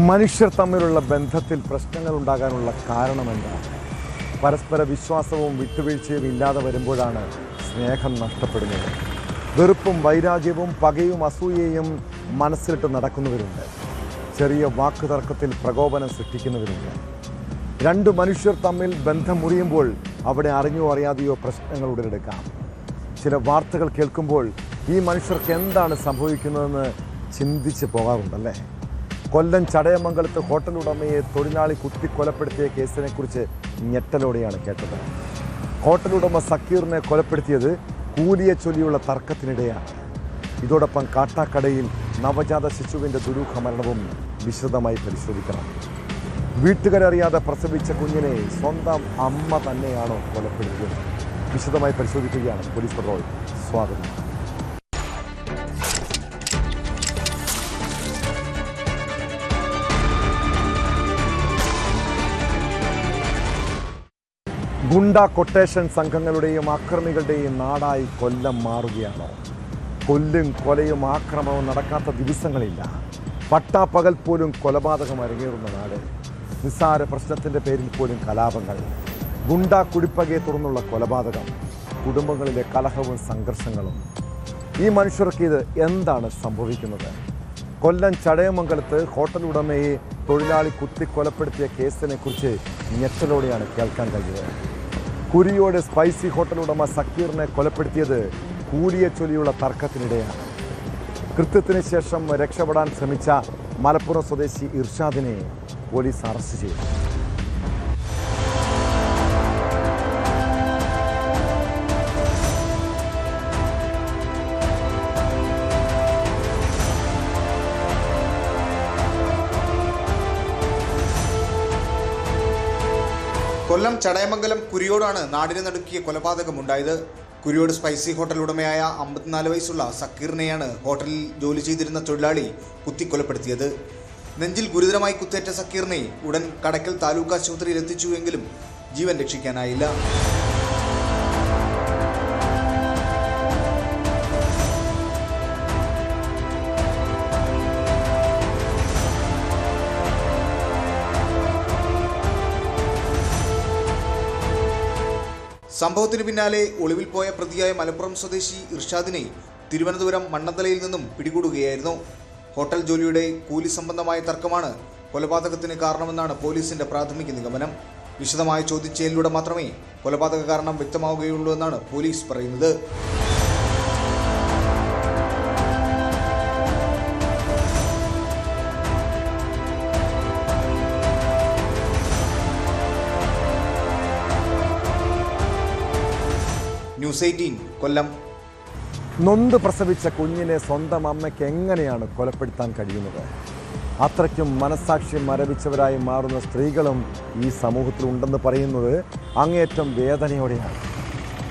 മനുഷ്യർ തമ്മിലുള്ള ബന്ധത്തിൽ പ്രശ്നങ്ങൾ ഉണ്ടാകാനുള്ള കാരണമെന്താണ്? പരസ്പര വിശ്വാസവും വിട്ടുവീഴ്ചയും ഇല്ലാതെ വരുമ്പോഴാണ് സ്നേഹം നഷ്ടപ്പെടുന്നത്. വെറുപ്പും വൈരാഗ്യവും പകയും അസൂയയും മനസ്സിലിട്ട് നടക്കുന്നവരുണ്ട്. ചെറിയ വാക്കുതർക്കത്തിൽ പ്രകോപനം സൃഷ്ടിക്കുന്നവരുണ്ട്. രണ്ട് മനുഷ്യർ തമ്മിൽ ബന്ധം മുറിയുമ്പോൾ അവിടെ അറിഞ്ഞോ അറിയാതെയോ പ്രശ്നങ്ങൾ ഉടലെടുക്കാം. ചില വാർത്തകൾ കേൾക്കുമ്പോൾ ഈ മനുഷ്യർക്ക് എന്താണ് സംഭവിക്കുന്നതെന്ന് ചിന്തിച്ച് പോകാറുണ്ടല്ലേ? കൊല്ലം ചടയമംഗലത്ത് ഹോട്ടൽ ഉടമയെ തൊഴിലാളി കുത്തിക്കൊലപ്പെടുത്തിയ കേസിനെക്കുറിച്ച് ഞെട്ടലോടെയാണ് കേട്ടത്. ഹോട്ടൽ ഉടമ സക്കീറിനെ കൊലപ്പെടുത്തിയത് കൂലിയെ ചൊല്ലിയുള്ള തർക്കത്തിനിടെയാണ്. ഇതോടൊപ്പം കാട്ടാക്കടയിൽ നവജാത ശിശുവിൻ്റെ ദുരൂഹ മരണവും വിശദമായി പരിശോധിക്കണം. വീട്ടുകാരറിയാതെ പ്രസവിച്ച കുഞ്ഞിനെ സ്വന്തം അമ്മ തന്നെയാണോ കൊലപ്പെടുത്തിയത്? വിശദമായി പരിശോധിക്കുകയാണ് പോലീസ് പട്രോൾ. സ്വാഗതം. ഗുണ്ട കൊട്ടേഷൻ സംഘങ്ങളുടെയും അക്രമികളുടെയും നാടായി കൊല്ലം മാറുകയാണോ? കൊല്ലും കൊലയും ആക്രമണവും നടക്കാത്ത ദിവസങ്ങളില്ല. പട്ടാപ്പകൽ പോലും കൊലപാതകം അരങ്ങേറുന്ന നാട്. നിസ്സാര പ്രശ്നത്തിൻ്റെ പേരിൽ പോലും കലാപങ്ങൾ. ഗുണ്ട കുടിപ്പകയെ തുടർന്നുള്ള കൊലപാതകം. കുടുംബങ്ങളിലെ കലഹവും സംഘർഷങ്ങളും. ഈ മനുഷ്യർക്ക് ഇത് എന്താണ് സംഭവിക്കുന്നത്? കൊല്ലം ചടയമംഗലത്ത് ഹോട്ടൽ ഉടമയെ തൊഴിലാളി കുത്തിക്കൊലപ്പെടുത്തിയ കേസിനെക്കുറിച്ച് ഞെട്ടലോടെയാണ് കേൾക്കാൻ കഴിഞ്ഞത്. കുരിയോട് സ്പൈസി ഹോട്ടൽ ഉടമ സക്കീറിനെ കൊലപ്പെടുത്തിയത് കൂലിയെ ചൊല്ലിയുള്ള തർക്കത്തിനിടെയാണ്. കൃത്യത്തിന് ശേഷം രക്ഷപ്പെടാൻ ശ്രമിച്ച മലപ്പുറം സ്വദേശി ഇർഷാദിനെ പോലീസ് അറസ്റ്റ് ചെയ്തു. കൊല്ലം ചടയമംഗലം കുരിയോടാണ് നാടിനെ നടുക്കിയ കൊലപാതകമുണ്ടായത്. കുരിയോട് സ്പൈസി ഹോട്ടൽ ഉടമയായ 54 വയസ്സുള്ള സക്കീറിനെയാണ് ഹോട്ടലിൽ ജോലി ചെയ്തിരുന്ന തൊഴിലാളി കുത്തിക്കൊലപ്പെടുത്തിയത്. നെഞ്ചിൽ ഗുരുതരമായി കുത്തേറ്റ സക്കീറിനെ ഉടൻ കടയ്ക്കൽ താലൂക്ക് ആശുപത്രിയിൽ എത്തിച്ചുവെങ്കിലും ജീവൻ രക്ഷിക്കാനായില്ല. സംഭവത്തിന് പിന്നാലെ ഒളിവിൽ പോയ പ്രതിയായ മലപ്പുറം സ്വദേശി ഇർഷാദിനെ തിരുവനന്തപുരം മണ്ണന്തലയിൽ നിന്നും പിടികൂടുകയായിരുന്നു. ഹോട്ടൽ ജോലിയുടെ കൂലി സംബന്ധമായ തർക്കമാണ് കൊലപാതകത്തിന് കാരണമെന്നാണ് പോലീസിന്റെ പ്രാഥമിക നിഗമനം. വിശദമായ ചോദ്യചെയ്യലിലൂടെ മാത്രമേ കൊലപാതക കാരണം വ്യക്തമാവുകയുള്ളൂ എന്നാണ് പോലീസ് പറയുന്നത്. ന്യൂസ് 18 കൊല്ലം. നൊന്ത് പ്രസവിച്ച കുഞ്ഞിനെ സ്വന്തം അമ്മയ്ക്ക് എങ്ങനെയാണ് കൊലപ്പെടുത്താൻ കഴിയുന്നത്? അത്രയ്ക്കും മനസ്സാക്ഷി മരവിച്ചവരായി മാറുന്ന സ്ത്രീകളും ഈ സമൂഹത്തിൽ ഉണ്ടെന്ന് പറയുന്നത് അങ്ങേയറ്റം വേദനയോടെയാണ്.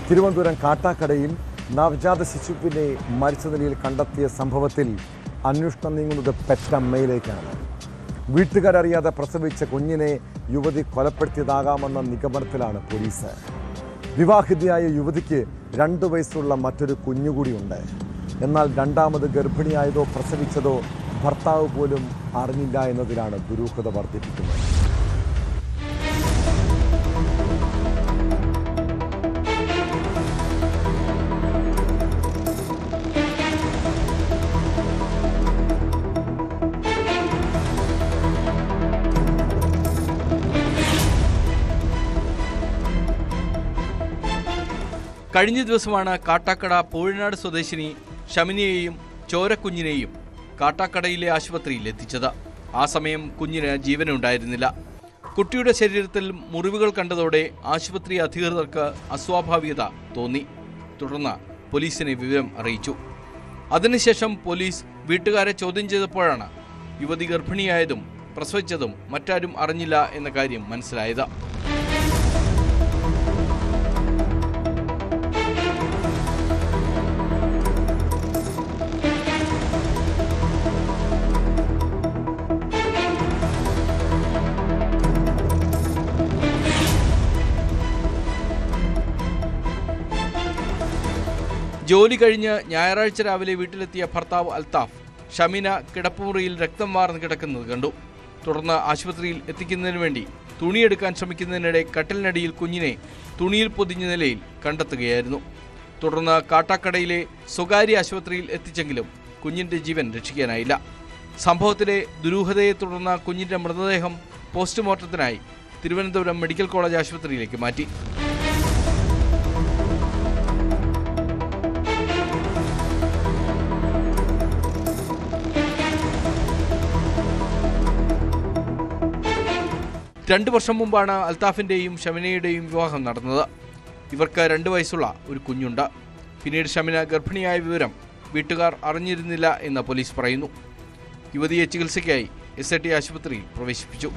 തിരുവനന്തപുരം കാട്ടാക്കടയിൽ നവജാത ശിശുവിനെ മരിച്ച നിലയിൽ കണ്ടെത്തിയ സംഭവത്തിൽ അന്വേഷണം നീങ്ങുന്നത് പെറ്റമ്മയിലേക്കാണ്. വീട്ടുകാരറിയാതെ പ്രസവിച്ച കുഞ്ഞിനെ യുവതി കൊലപ്പെടുത്തിയതാകാമെന്ന നിഗമനത്തിലാണ് പോലീസ്. വിവാഹിതയായ യുവതിക്ക് 2 വയസ്സുള്ള മറ്റൊരു കുഞ്ഞുകൂടിയുണ്ട്. എന്നാൽ രണ്ടാമത് ഗർഭിണിയായതോ പ്രസവിച്ചതോ ഭർത്താവ് പോലും അറിഞ്ഞില്ല എന്നതിലാണ് ദുരൂഹത വർദ്ധിപ്പിക്കുന്നത്. കഴിഞ്ഞ ദിവസമാണ് കാട്ടാക്കട പൂഴനാട് സ്വദേശിനി ഷമിനിയെയും ചോരക്കുഞ്ഞിനെയും കാട്ടാക്കടയിലെ ആശുപത്രിയിൽ എത്തിച്ചത്. ആ സമയം കുഞ്ഞിന് ജീവനുണ്ടായിരുന്നില്ല. കുട്ടിയുടെ ശരീരത്തിൽ മുറിവുകൾ കണ്ടതോടെ ആശുപത്രി അധികൃതർക്ക് അസ്വാഭാവികത തോന്നി. തുടർന്ന് പോലീസിനെ വിവരം അറിയിച്ചു. അതിനുശേഷം പോലീസ് വീട്ടുകാരെ ചോദ്യം ചെയ്തപ്പോഴാണ് യുവതി ഗർഭിണിയായതും പ്രസവിച്ചതും മറ്റാരും അറിഞ്ഞില്ല എന്ന കാര്യം മനസ്സിലായത്. ജോലി കഴിഞ്ഞ് ഞായറാഴ്ച രാവിലെ വീട്ടിലെത്തിയ ഭർത്താവ് അൽത്താഫ് ഷമിന കിടപ്പുമുറിയിൽ രക്തം വാർന്ന് കിടക്കുന്നത് കണ്ടു. തുടർന്ന് ആശുപത്രിയിൽ എത്തിക്കുന്നതിന് വേണ്ടി തുണിയെടുക്കാൻ ശ്രമിക്കുന്നതിനിടെ കട്ടിലിനടിയിൽ കുഞ്ഞിനെ തുണിയിൽ പൊതിഞ്ഞ നിലയിൽ കണ്ടെത്തുകയായിരുന്നു. തുടർന്ന് കാട്ടാക്കടയിലെ സ്വകാര്യ ആശുപത്രിയിൽ എത്തിച്ചെങ്കിലും കുഞ്ഞിൻ്റെ ജീവൻ രക്ഷിക്കാനായില്ല. സംഭവത്തിലെ ദുരൂഹതയെ തുടർന്ന് കുഞ്ഞിൻ്റെ മൃതദേഹം പോസ്റ്റ്മോർട്ടത്തിനായി തിരുവനന്തപുരം മെഡിക്കൽ കോളേജ് ആശുപത്രിയിലേക്ക് മാറ്റി. രണ്ട് വർഷം മുമ്പാണ് അൽത്താഫിൻ്റെയും ഷമിനയുടെയും വിവാഹം നടന്നത്. ഇവർക്ക് 2 വയസ്സുള്ള ഒരു കുഞ്ഞുണ്ട്. പിന്നീട് ഷമിന ഗർഭിണിയായ വിവരം വീട്ടുകാർ അറിഞ്ഞിരുന്നില്ല എന്ന് പോലീസ് പറയുന്നു. യുവതിയെ ചികിത്സയ്ക്കായി SIT ആശുപത്രിയിൽ പ്രവേശിപ്പിച്ചു.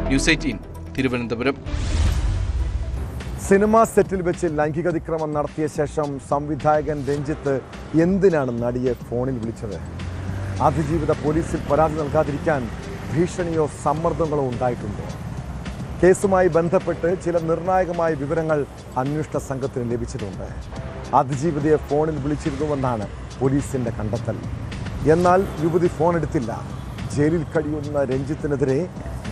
ന്യൂസ് 18 തിരുവനന്തപുരം. സിനിമാ സെറ്റിൽ വെച്ച് ലൈംഗികാതിക്രമം നടത്തിയ ശേഷം സംവിധായകൻ രഞ്ജിത്ത് എന്തിനാണ് നടിയെ ഫോണിൽ വിളിച്ചത്? അതിജീവിത പോലീസിൽ പരാതി നൽകാതിരിക്കാൻ ഭീഷണിയോ സമ്മർദ്ദങ്ങളോ ഉണ്ടായിട്ടുണ്ടോ? കേസുമായി ബന്ധപ്പെട്ട് ചില നിർണായകമായ വിവരങ്ങൾ അന്വേഷണ സംഘത്തിന് ലഭിച്ചിട്ടുണ്ട്. അതിജീവിതയെ ഫോണിൽ വിളിച്ചിരുന്നുവെന്നാണ് പോലീസിൻ്റെ കണ്ടെത്തൽ. എന്നാൽ യുവതി ഫോൺ എടുത്തില്ല. ജയിലിൽ കഴിയുന്ന രഞ്ജിത്തിനെതിരെ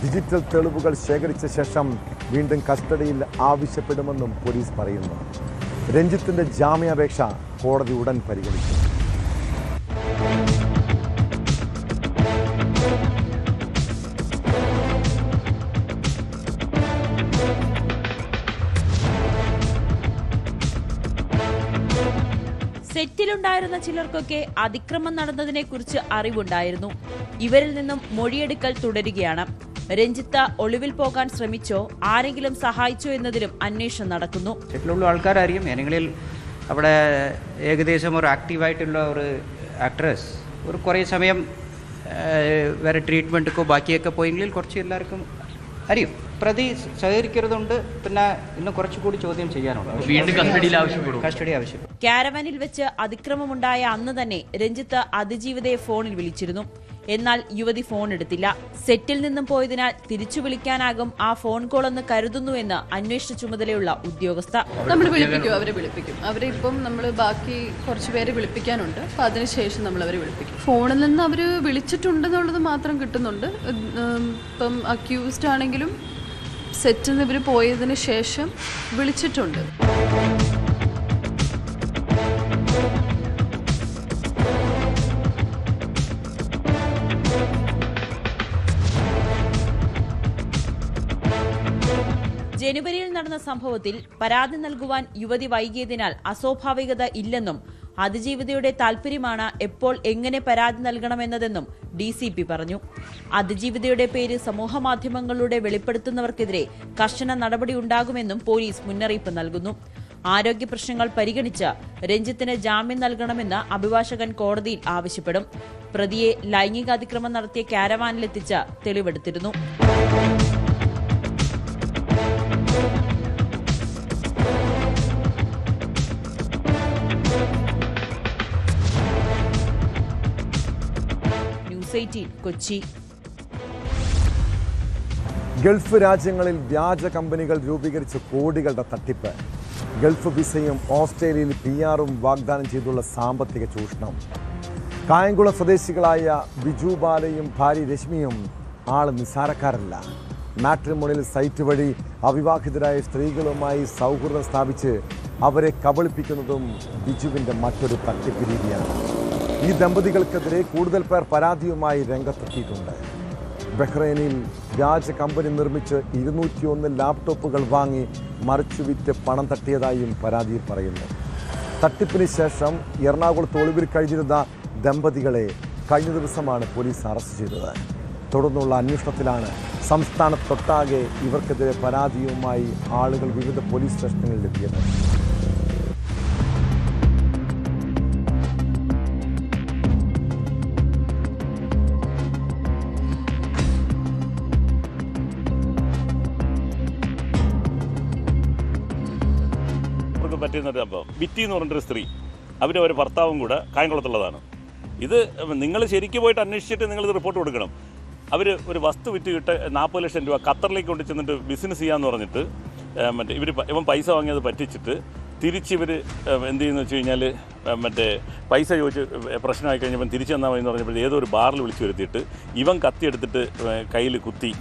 ഡിജിറ്റൽ തെളിവുകൾ ശേഖരിച്ച ശേഷം വീണ്ടും കസ്റ്റഡിയിൽ ആവശ്യപ്പെടുമെന്നും പോലീസ് പറയുന്നു. രഞ്ജിത്തിൻ്റെ ജാമ്യാപേക്ഷ കോടതി ഉടൻ പരിഗണിക്കും. സെറ്റിലുണ്ടായിരുന്ന ചിലർക്കൊക്കെ അതിക്രമം നടന്നതിനെക്കുറിച്ച് അറിവുണ്ടായിരുന്നു. ഇവരിൽ നിന്നും മൊഴിയെടുക്കൽ തുടരുകയാണ്. രഞ്ജിത്ത് ഒളിവിൽ പോകാൻ ശ്രമിച്ചോ, ആരെങ്കിലും സഹായിച്ചോ എന്നതിലും അന്വേഷണം നടക്കുന്നു. സെറ്റിലുള്ള ആൾക്കാരറിയും. ഏതെങ്കിലും അവിടെ ഏകദേശം ഒരു ആക്റ്റീവായിട്ടുള്ള ഒരു ആക്ട്രസ് ഒരു കുറേ സമയം വേറെ ട്രീറ്റ്മെൻറ്റൊക്കെ ബാക്കിയൊക്കെ പോയെങ്കിൽ കുറച്ച് എല്ലാവർക്കും അറിയും. പ്രതി സഹകരിക്കുന്നതുണ്ട്. പിന്നെ ഇന്ന് കുറച്ചുകൂടി ചോദ്യം ചെയ്യാനുണ്ട്. വീണ്ടും കസ്റ്റഡി ആവശ്യപ്പെടും. കാരവാനിൽ വെച്ച് അതിക്രമമുണ്ടായ അന്ന് തന്നെ രഞ്ജിത്ത് അതിജീവിതയെ ഫോണിൽ വിളിച്ചിരുന്നു. എന്നാൽ യുവതി ഫോൺ എടുത്തില്ല. സെറ്റിൽ നിന്നും പോയതിനാൽ തിരിച്ചു വിളിക്കാനാകും ആ ഫോൺ കോൾ എന്ന് കരുതുന്നുവെന്ന് അന്വേഷണ ചുമതലയുള്ള ഉദ്യോഗസ്ഥ. നമ്മൾ അവരെ വിളിപ്പിക്കും. അവരെ ഇപ്പം നമ്മൾ ബാക്കി കുറച്ച് പേരെ വിളിപ്പിക്കാനുണ്ട്. അപ്പം അതിനുശേഷം നമ്മൾ അവരെ വിളിപ്പിക്കും. ഫോണിൽ നിന്ന് അവർ വിളിച്ചിട്ടുണ്ടെന്നുള്ളത് മാത്രം കിട്ടുന്നുണ്ട്. ഇപ്പം അക്യൂസ്ഡ് ആണെങ്കിലും സെറ്റിൽ നിന്ന് ഇവർ പോയതിന് ശേഷം വിളിച്ചിട്ടുണ്ട്. ജനുവരിയിൽ നടന്ന സംഭവത്തിൽ പരാതി നൽകുവാൻ യുവതി വൈകിയതിനാൽ അസ്വാഭാവികത ഇല്ലെന്നും അതിജീവിതയുടെ താൽപര്യമാണ് എപ്പോൾ എങ്ങനെ പരാതി നൽകണമെന്നതെന്നും DCP പറഞ്ഞു. അതിജീവിതയുടെ പേര് സമൂഹമാധ്യമങ്ങളിലൂടെ വെളിപ്പെടുത്തുന്നവർക്കെതിരെ കർശന നടപടി ഉണ്ടാകുമെന്നും പോലീസ് മുന്നറിയിപ്പ് നൽകുന്നു. ആരോഗ്യ പ്രശ്നങ്ങൾ പരിഗണിച്ച് രഞ്ജിത്തിന് ജാമ്യം നൽകണമെന്ന് അഭിഭാഷകൻ കോടതിയിൽ ആവശ്യപ്പെടും. പ്രതിയെ ലൈംഗികാതിക്രമം നടത്തിയ കാരവാനിലെത്തിച്ച് തെളിവെടുത്തിരുന്നു. ന്യൂസ് 18 കൊച്ചി. ഗൾഫ് രാജ്യങ്ങളിൽ വ്യാജ കമ്പനികൾ രൂപീകരിച്ച് കോടികളുടെ തട്ടിപ്പ്. ഗൾഫ് വിസയും ഓസ്ട്രേലിയയിൽ PR-ഉം വാഗ്ദാനം ചെയ്തുള്ള സാമ്പത്തിക ചൂഷണം. കായംകുളം സ്വദേശികളായ ബിജു ബാലയും ഭാര്യ രശ്മിയും ആള് നിസ്സാരക്കാരല്ല. മാട്രിമോണിയൽ സൈറ്റ് വഴി അവിവാഹിതരായ സ്ത്രീകളുമായി സൗഹൃദം സ്ഥാപിച്ച് അവരെ കബളിപ്പിക്കുന്നതും ബിജുവിൻ്റെ മറ്റൊരു തട്ടിപ്പ് രീതിയാണ്. ഈ ദമ്പതികൾക്കെതിരെ കൂടുതൽ പേർ പരാതിയുമായി രംഗത്തെത്തിയിട്ടുണ്ട്. ബഹ്റൈനിൽ വ്യാജ കമ്പനി നിർമ്മിച്ച് 201 ലാപ്ടോപ്പുകൾ വാങ്ങി മറിച്ചുവിറ്റ് പണം തട്ടിയതായും പരാതിയിൽ പറയുന്നു. തട്ടിപ്പിന് ശേഷം എറണാകുളത്ത് ഒളിവിൽ കഴിഞ്ഞിരുന്ന ദമ്പതികളെ കഴിഞ്ഞ ദിവസമാണ് പോലീസ് അറസ്റ്റ് ചെയ്തത്. തുടർന്നുള്ള അന്വേഷണത്തിലാണ് സംസ്ഥാനത്തൊട്ടാകെ ഇവർക്കെതിരെ പരാതിയുമായി ആളുകൾ വിവിധ പോലീസ് സ്റ്റേഷനുകളിലെത്തിയത്. പറ്റുന്നൊരു സംഭവം. വിറ്റി എന്ന് പറഞ്ഞൊരു സ്ത്രീ, ഒരു ഭർത്താവും കൂടെ കായംകുളത്തുള്ളതാണ്. ഇത് നിങ്ങൾ ശരിക്കും പോയിട്ട് അന്വേഷിച്ചിട്ട് നിങ്ങളിത് റിപ്പോർട്ട് കൊടുക്കണം. അവർ ഒരു വസ്തു വിറ്റ് കിട്ട് 40 ലക്ഷം രൂപ ഖത്തറിലേക്ക് കൊണ്ട് ചെന്നിട്ട് ബിസിനസ് ചെയ്യാമെന്ന് പറഞ്ഞിട്ട് ഇവൻ പൈസ വാങ്ങിയത് പറ്റിച്ചിട്ട് തിരിച്ചിവർ എന്ത് ചെയ്യുന്നു വെച്ച് കഴിഞ്ഞാൽ പൈസ ചോദിച്ച് പ്രശ്നമായി കഴിഞ്ഞപ്പോൾ തിരിച്ചു തന്നാൽ മതി എന്ന് പറഞ്ഞപ്പോൾ ഏതോ ഒരു ബാറിൽ വിളിച്ചു വരുത്തിയിട്ട് ഇവൻ കത്തിയെടുത്തിട്ട് കയ്യിൽ കുത്തി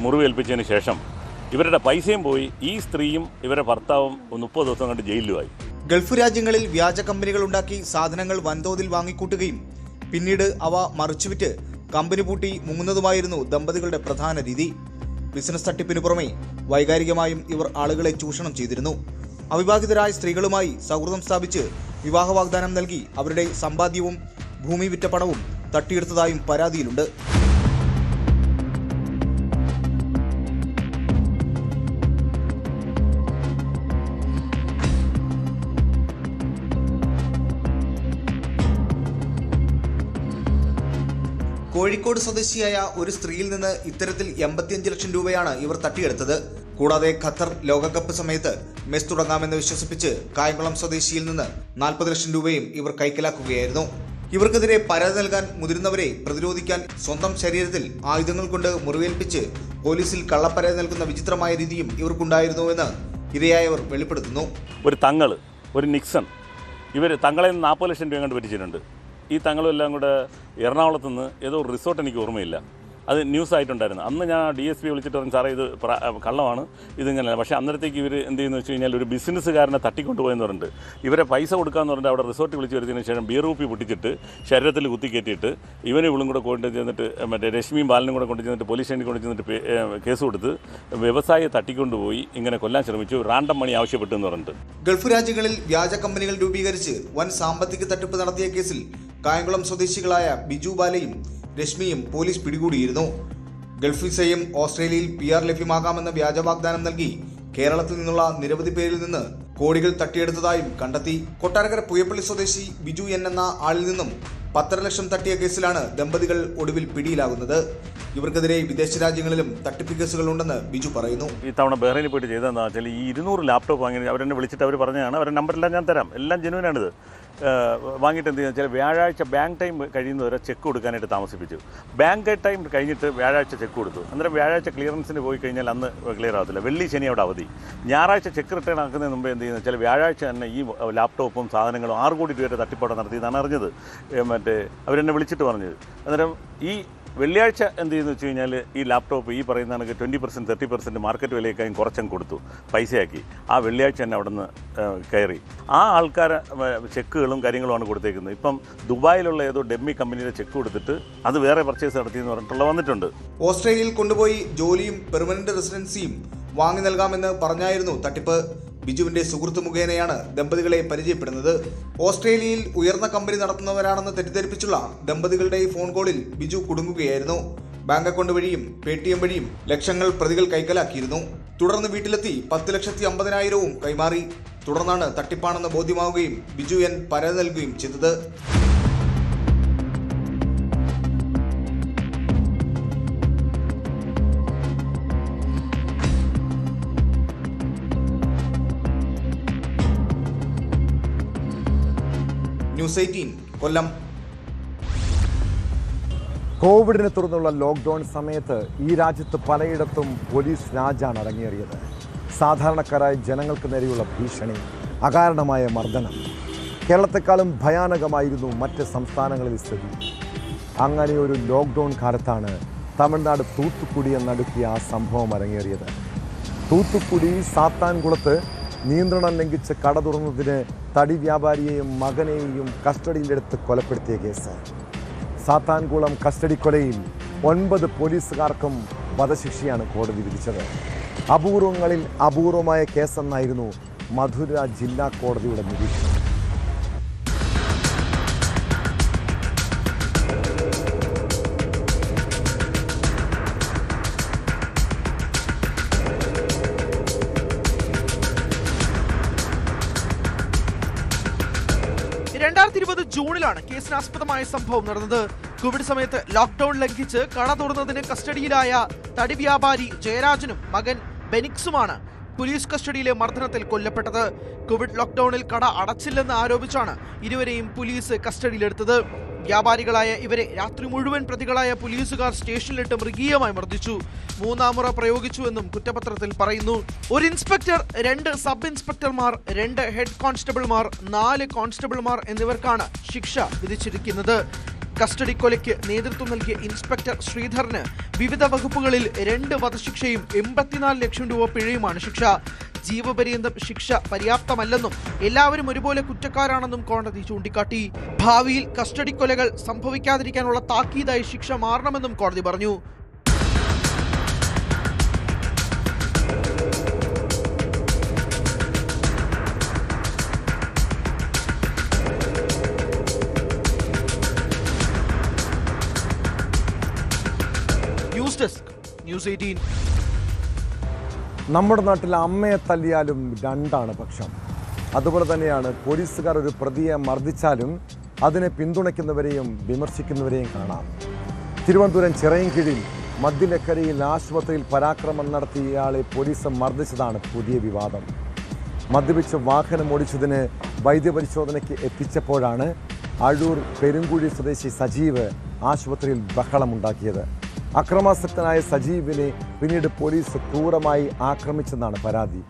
മുറിവേൽപ്പിച്ചതിന് ശേഷം ഇവരുടെ പൈസയും പോയി. ഈ സ്ത്രീയും ഇവരുടെ ഭർത്താവും 30 ദിവസം കണ്ട് ജയിലിലുമായി. ഗൾഫ് രാജ്യങ്ങളിൽ വ്യാജ കമ്പനികൾ ഉണ്ടാക്കി സാധനങ്ങൾ വൻതോതിൽ വാങ്ങിക്കൂട്ടുകയും പിന്നീട് അവ മറിച്ചുവിറ്റ് കമ്പനി പൂട്ടി മുങ്ങുന്നതുമായിരുന്നു ദമ്പതികളുടെ പ്രധാന രീതി. ബിസിനസ് തട്ടിപ്പിനു പുറമെ വൈകാരികമായും ഇവർ ആളുകളെ ചൂഷണം ചെയ്തിരുന്നു. അവിവാഹിതരായ സ്ത്രീകളുമായി സൗഹൃദം സ്ഥാപിച്ച് വിവാഹ വാഗ്ദാനം നൽകി അവരുടെ സമ്പാദ്യവും ഭൂമി വിറ്റ പണവും തട്ടിയെടുത്തതായും പരാതിയിലുണ്ട്. കോഴിക്കോട് സ്വദേശിയായ ഒരു സ്ത്രീയിൽ നിന്ന് ഇത്തരത്തിൽ 85 ലക്ഷം രൂപയാണ് ഇവർ തട്ടിയെടുത്തത്. കൂടാതെ ഖത്തർ ലോകകപ്പ് സമയത്ത് മെസ് തുടങ്ങാമെന്ന് വിശ്വസിപ്പിച്ച് കായംകുളം സ്വദേശിയിൽ നിന്ന് 40 ലക്ഷം രൂപയും ഇവർ കൈക്കലാക്കുകയായിരുന്നു. ഇവർക്കെതിരെ പരാതി നൽകാൻ മുതിർന്നവരെ പ്രതിരോധിക്കാൻ സ്വന്തം ശരീരത്തിൽ ആയുധങ്ങൾ കൊണ്ട് മുറിവേൽപ്പിച്ച് പോലീസിൽ കള്ളപ്പരാതി നൽകുന്ന വിചിത്രമായ രീതിയും ഇവർക്കുണ്ടായിരുന്നുവെന്ന് ഇരയായവർ വെളിപ്പെടുത്തുന്നു. ഒരു നിക്സൺ ഇവർ തങ്ങളെ 40 ലക്ഷം രൂപ കണ്ട് പറ്റിച്ചിട്ടുണ്ട്. ഈ തങ്ങളും എല്ലാം കൂടെ എറണാകുളത്ത് നിന്ന് ഏതോ ഒരു റിസോർട്ട് എനിക്ക് ഓർമ്മയില്ല, അത് ന്യൂസ് ആയിട്ടുണ്ടായിരുന്നു. അന്ന് ഞാൻ DSP വിളിച്ചിട്ട് പറഞ്ഞു, സാറേ ഇത് കള്ളമാണ്, ഇതിങ്ങനെ. പക്ഷേ അന്നേരത്തേക്ക് ഇവർ എന്ത് ചെയ്യുന്നു വെച്ച് കഴിഞ്ഞാൽ ഒരു ബിസിനസ്സുകാരനെ തട്ടിക്കൊണ്ടുപോയെന്ന് പറഞ്ഞിട്ട് ഇവരെ പൈസ കൊടുക്കാമെന്ന് പറഞ്ഞിട്ട് അവിടെ റിസോർട്ട് വിളിച്ച് വരുന്നതിന് ശേഷം ബിയർ കുപ്പി പൊട്ടിച്ചിട്ട് ശരീരത്തിൽ കുത്തിക്കയറ്റിയിട്ട് ഇവനെ ഇവളും കൂടെ കൊണ്ട് ചെന്നിട്ട് രശ്മിയും ബാലനും കൂടെ കൊണ്ട് ചെന്നിട്ട് പോലീസ് സ്റ്റേഷനിൽ കൊണ്ട് ചെന്നിട്ട് കേസ് കൊടുത്ത് വ്യവസായിയെ തട്ടിക്കൊണ്ടുപോയി ഇങ്ങനെ കൊല്ലാൻ ശ്രമിച്ചു. റാൻഡം മണി ആവശ്യപ്പെട്ടു എന്ന് പറഞ്ഞിട്ട്. ഗൾഫ് രാജ്യങ്ങളിൽ വ്യാജ കമ്പനികൾ രൂപീകരിച്ച് വൻ സാമ്പത്തിക തട്ടിപ്പ് നടത്തിയ കേസിൽ കായംകുളം സ്വദേശികളായ ബിജു ബാലയും രശ്മിയും പോലീസ് പിടികൂടിയിരുന്നു. ഗൾഫ് വിസയും ഓസ്ട്രേലിയയിൽ PR ലഭ്യമാകാമെന്ന വ്യാജ വാഗ്ദാനം നൽകി കേരളത്തിൽ നിന്നുള്ള നിരവധി പേരിൽ നിന്ന് കോടികൾ തട്ടിയെടുത്തതായും കണ്ടെത്തി. കൊട്ടാരക്കര പുയപ്പള്ളി സ്വദേശി ബിജു N എന്ന ആളിൽ നിന്നും 10 ലക്ഷം തട്ടിയ കേസിലാണ് ദമ്പതികൾ ഒടുവിൽ പിടിയിലാകുന്നത്. ഇവർക്കെതിരെ വിദേശ രാജ്യങ്ങളിലും തട്ടിപ്പ് കേസുകളുണ്ടെന്ന് ബിജു പറയുന്നു. ഈ തവണ ബഹ്റൈനിൽ പോയിട്ട് ചെയ്തതെന്ന് വെച്ചാൽ ഈ 200 ലാപ്ടോപ്പ് വാങ്ങി അവരെന്നെ വിളിച്ചിട്ട് അവർ പറഞ്ഞതാണ്, അവരുടെ നമ്പറെല്ലാം ഞാൻ തരാം, എല്ലാം ജെന്യൂനാണിത്. വാങ്ങിയിട്ട് എന്ത് ചെയ്യുന്നത് വെച്ചാൽ വ്യാഴാഴ്ച ബാങ്ക് ടൈം കഴിയുന്നവരെ ചെക്ക് കൊടുക്കാനായിട്ട് താമസിപ്പിച്ചു. ബാങ്ക് ടൈം കഴിഞ്ഞിട്ട് വ്യാഴാഴ്ച ചെക്ക് കൊടുത്തു. അന്നേരം വ്യാഴാഴ്ച ക്ലിയറൻസിന് പോയി കഴിഞ്ഞാൽ അന്ന് ക്ലിയർ ആകത്തില്ല. വെള്ളി ശനി അവിടെ അവധി. ഞായറാഴ്ച ചെക്ക് റിട്ടേൺ ആക്കുന്നതിന് മുമ്പ് എന്ത് ചെയ്യുന്നത് വെച്ചാൽ വ്യാഴാഴ്ച തന്നെ ഈ ലാപ്ടോപ്പും സാധനങ്ങളും 6 കോടി രൂപയുടെ തട്ടിപ്പോടെ നടത്തിയതാണ് അറിഞ്ഞത്. അവരെന്നെ വിളിച്ചിട്ട് പറഞ്ഞത്. അന്നേരം ഈ വെള്ളിയാഴ്ച എന്ത് ചെയ്യുന്നു വെച്ച് കഴിഞ്ഞാൽ ഈ ലാപ്ടോപ്പ് ഈ പറയുന്ന കണക്ക് 20% 30% മാർക്കറ്റ് വിലയേക്കായും കുറച്ചങ്ങ് കൊടുത്തു, പൈസയാക്കി. ആ വെള്ളിയാഴ്ച തന്നെ അവിടെ നിന്ന് കയറി. ആ ആൾക്കാരെ ചെക്കുകളും കാര്യങ്ങളുമാണ് കൊടുത്തേക്കുന്നത്. ഇപ്പം ദുബായിലുള്ള ഏതോ ഡെമ്മി കമ്പനിയുടെ ചെക്ക് കൊടുത്തിട്ട് അത് വേറെ പർച്ചേസ് നടത്തിയെന്ന് പറഞ്ഞിട്ടുള്ള വന്നിട്ടുണ്ട്. ഓസ്ട്രേലിയയിൽ കൊണ്ടുപോയി ജോലിയും പെർമനന്റ് റെസിഡൻസിയും വാങ്ങി നൽകാമെന്ന് പറഞ്ഞായിരുന്നു തട്ടിപ്പ്. ബിജുവിന്റെ സുഹൃത്ത് മുഖേനയാണ് ദമ്പതികളെ പരിചയപ്പെടുന്നത്. ഓസ്ട്രേലിയയിൽ ഉയർന്ന കമ്പനി നടത്തുന്നവരാണെന്ന് തെറ്റിദ്ധരിപ്പിച്ചുള്ള ദമ്പതികളുടെ ഫോൺ കോളിൽ ബിജു കുടുങ്ങുകയായിരുന്നു. ബാങ്ക് അക്കൗണ്ട് വഴിയും പേടിഎം വഴിയും ലക്ഷങ്ങൾ പ്രതികൾ കൈക്കലാക്കിയിരുന്നു. തുടർന്ന് വീട്ടിലെത്തി 10,50,000 കൈമാറി. തുടർന്നാണ് തട്ടിപ്പാണെന്ന് ബോധ്യമാവുകയും ബിജു N പരാതി നൽകുകയും ചെയ്തത്. ന്യൂസ് 18 കൊല്ലം. കോവിഡിനെ തുടർന്നുള്ള ലോക്ക്ഡൌൺ സമയത്ത് ഈ രാജ്യത്ത് പലയിടത്തും പോലീസ് രാജാണ് അടങ്ങിയേറിയത്. സാധാരണക്കാരായ ജനങ്ങൾക്ക് നേരെയുള്ള ഭീഷണി, അകാരണമായ മർദ്ദനം. കേരളത്തെക്കാളും ഭയാനകമായിരുന്നു മറ്റ് സംസ്ഥാനങ്ങളിലെ സ്ഥിതി. അങ്ങനെ ഒരു ലോക്ക്ഡൌൺ കാലത്താണ് തമിഴ്നാട് തൂത്തുക്കുടിയെ നടുക്കിയ ആ സംഭവം അരങ്ങേറിയത്. തൂത്തുക്കുടി സാത്താൻകുളത്ത് നിയന്ത്രണം ലംഘിച്ച് കട തുറന്നതിന് തടി വ്യാപാരിയെയും മകനെയും കസ്റ്റഡിയിലെടുത്ത് കൊലപ്പെടുത്തിയ കേസ്. സാത്താൻകുളം കസ്റ്റഡി കൊലയിൽ 9 പോലീസുകാർക്കും വധശിക്ഷയാണ് കോടതി വിധിച്ചത്. അപൂർവങ്ങളിൽ അപൂർവമായ കേസെന്നായിരുന്നു മധുര ജില്ലാ കോടതിയുടെ നിരീക്ഷണം. ജൂണിലാണ് കേസിനാസ്പദമായ സംഭവം നടന്നത്. കോവിഡ് സമയത്ത് ലോക്ക്ഡൌൺ ലംഘിച്ച് കട തുറന്നതിന് കസ്റ്റഡിയിലായ തടി വ്യാപാരി ജയരാജനും മകൻ ബെനിക്സുമാണ് പോലീസ് കസ്റ്റഡിയിലെ മർദ്ദനത്തിൽ കൊല്ലപ്പെട്ടത്. കോവിഡ് ലോക്ക്ഡൌണിൽ കട അടച്ചില്ലെന്ന് ആരോപിച്ചാണ് ഇരുവരെയും പോലീസ് കസ്റ്റഡിയിലെടുത്തത്. വ്യാപാരികളായ ഇവരെ രാത്രി മുഴുവൻ പ്രതികളായ പോലീസുകാർ സ്റ്റേഷനിലിട്ട് മൃഗീയമായി മർദ്ദിച്ചു. 3ാം മുറ പ്രയോഗിച്ചുവെന്നും കുറ്റപത്രത്തിൽ പറയുന്നു. ഒരു ഇൻസ്പെക്ടർ, 2 സബ് ഇൻസ്പെക്ടർമാർ, 2 ഹെഡ് കോൺസ്റ്റബിൾമാർ, 4 കോൺസ്റ്റബിൾമാർ എന്നിവർക്കാണ് ശിക്ഷ വിധിച്ചിരിക്കുന്നത്. കസ്റ്റഡി കൊലയ്ക്ക് നേതൃത്വം നൽകിയ ഇൻസ്പെക്ടർ ശ്രീധറിന് വിവിധ വകുപ്പുകളിൽ 2 വധശിക്ഷയും 84 ലക്ഷം രൂപ പിഴയുമാണ് ശിക്ഷ. ജീവപര്യന്തം ശിക്ഷ പര്യാപ്തമല്ലെന്നും എല്ലാവരും ഒരുപോലെ കുറ്റക്കാരാണെന്നും കോടതി ചൂണ്ടിക്കാട്ടി. ഭാവിയിൽ കസ്റ്റഡി കൊലകൾ സംഭവിക്കാതിരിക്കാനുള്ള താക്കീതായി ശിക്ഷ മാറണമെന്നും കോടതി പറഞ്ഞു. News desk, news 18. നമ്മുടെ നാട്ടിൽ അമ്മയെ തല്ലിയാലും 2 പക്ഷം. അതുപോലെ തന്നെയാണ് പോലീസുകാർ ഒരു പ്രതിയെ മർദ്ദിച്ചാലും അതിനെ പിന്തുണയ്ക്കുന്നവരെയും വിമർശിക്കുന്നവരെയും കാണാം. തിരുവനന്തപുരം ചിറയൻകീഴിൽ മദ്യലഹരിയിൽ ആശുപത്രിയിൽ പരാക്രമം നടത്തിയ ഇയാളെ പോലീസ് മർദ്ദിച്ചതാണ് പുതിയ വിവാദം. മദ്യപിച്ച് വാഹനം ഓടിച്ചതിന് വൈദ്യപരിശോധനയ്ക്ക് എത്തിച്ചപ്പോഴാണ് അഴൂർ പെരുങ്കുഴി സ്വദേശി സജീവ് ആശുപത്രിയിൽ ബഹളമുണ്ടാക്കിയത്. അക്രമാസക്തനായ സജീവിനെ പിന്നീട് പോലീസ് ക്രൂരമായി ആക്രമിച്ചെന്നാണ് പരാതി.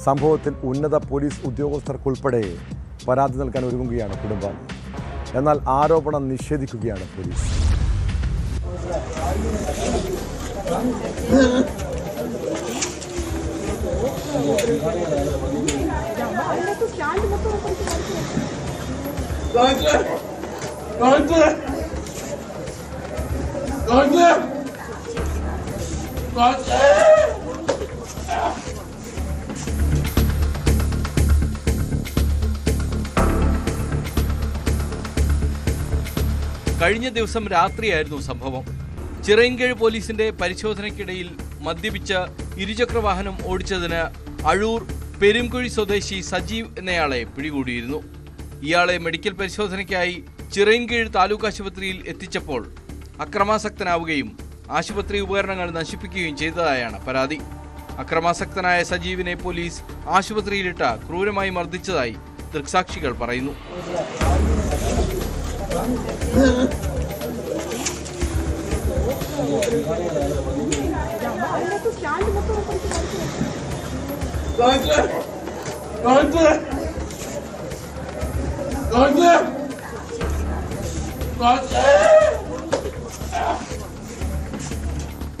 സംഭവത്തിൽ ഉന്നത പോലീസ് ഉദ്യോഗസ്ഥർക്കുൾപ്പെടെ പരാതി നൽകാൻ ഒരുങ്ങുകയാണ് കുടുംബം. എന്നാൽ ആരോപണം നിഷേധിക്കുകയാണ് പോലീസ്. കഴിഞ്ഞ ദിവസം രാത്രിയായിരുന്നു സംഭവം. ചിറയൻകീഴ് പോലീസിന്റെ പരിശോധനയ്ക്കിടയിൽ മദ്യപിച്ച് ഇരുചക്രവാഹനം ഓടിച്ചതിന് അഴൂർ പെരുംകുഴി സ്വദേശി സജീവ് എന്നയാളെ പിടികൂടിയിരുന്നു. ഇയാളെ മെഡിക്കൽ പരിശോധനയ്ക്കായി ചിറയൻകീഴ് താലൂക്ക് ആശുപത്രിയിൽ എത്തിച്ചപ്പോൾ അക്രമാസക്തനാവുകയും ആശുപത്രി ഉപകരണങ്ങൾ നശിപ്പിക്കുകയും ചെയ്തതായാണ് പരാതി. അക്രമാസക്തനായ സജീവിനെ പോലീസ് ആശുപത്രിയിലിട്ട് ക്രൂരമായി മർദ്ദിച്ചതായി ദൃക്സാക്ഷികൾ പറയുന്നു.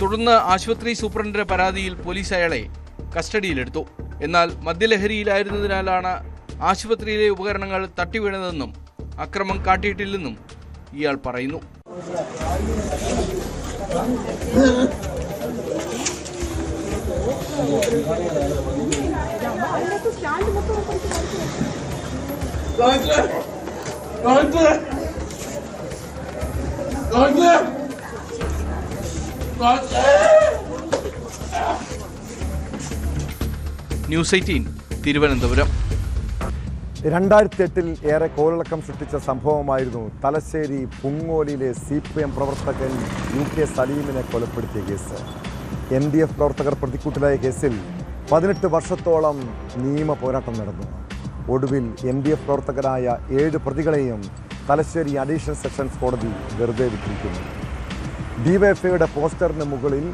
തുടർന്ന് ആശുപത്രി സൂപ്രണ്ടിന്റെ പരാതിയിൽ പോലീസ് അയാളെ കസ്റ്റഡിയിലെടുത്തു. എന്നാൽ മദ്യലഹരിയിലായിരുന്നതിനാലാണ് ആശുപത്രിയിലെ ഉപകരണങ്ങൾ തട്ടിവീണതെന്നും അക്രമം കാട്ടിയിട്ടില്ലെന്നും ഇയാൾ പറയുന്നു. ന്യൂസ് 18 തിരുവനന്തപുരം. 2008 ഏറെ കോളിളക്കം സൃഷ്ടിച്ച സംഭവമായിരുന്നു തലശ്ശേരി പുങ്ങോലിയിലെ CPM പ്രവർത്തകൻ UK സലീമിനെ കൊലപ്പെടുത്തിയ കേസ്. NDF പ്രവർത്തകർ പ്രതിക്കൂട്ടിലായ കേസിൽ 18 വർഷത്തോളം നിയമ പോരാട്ടം നടന്നു. ഒടുവിൽ NDF പ്രവർത്തകരായ 7 പ്രതികളെയും തലശ്ശേരി അഡീഷണൽ സെഷൻസ് കോടതി വെറുതെ വിട്ടിരിക്കുന്നു. DYFIയുടെ പോസ്റ്ററിന് മുകളിൽ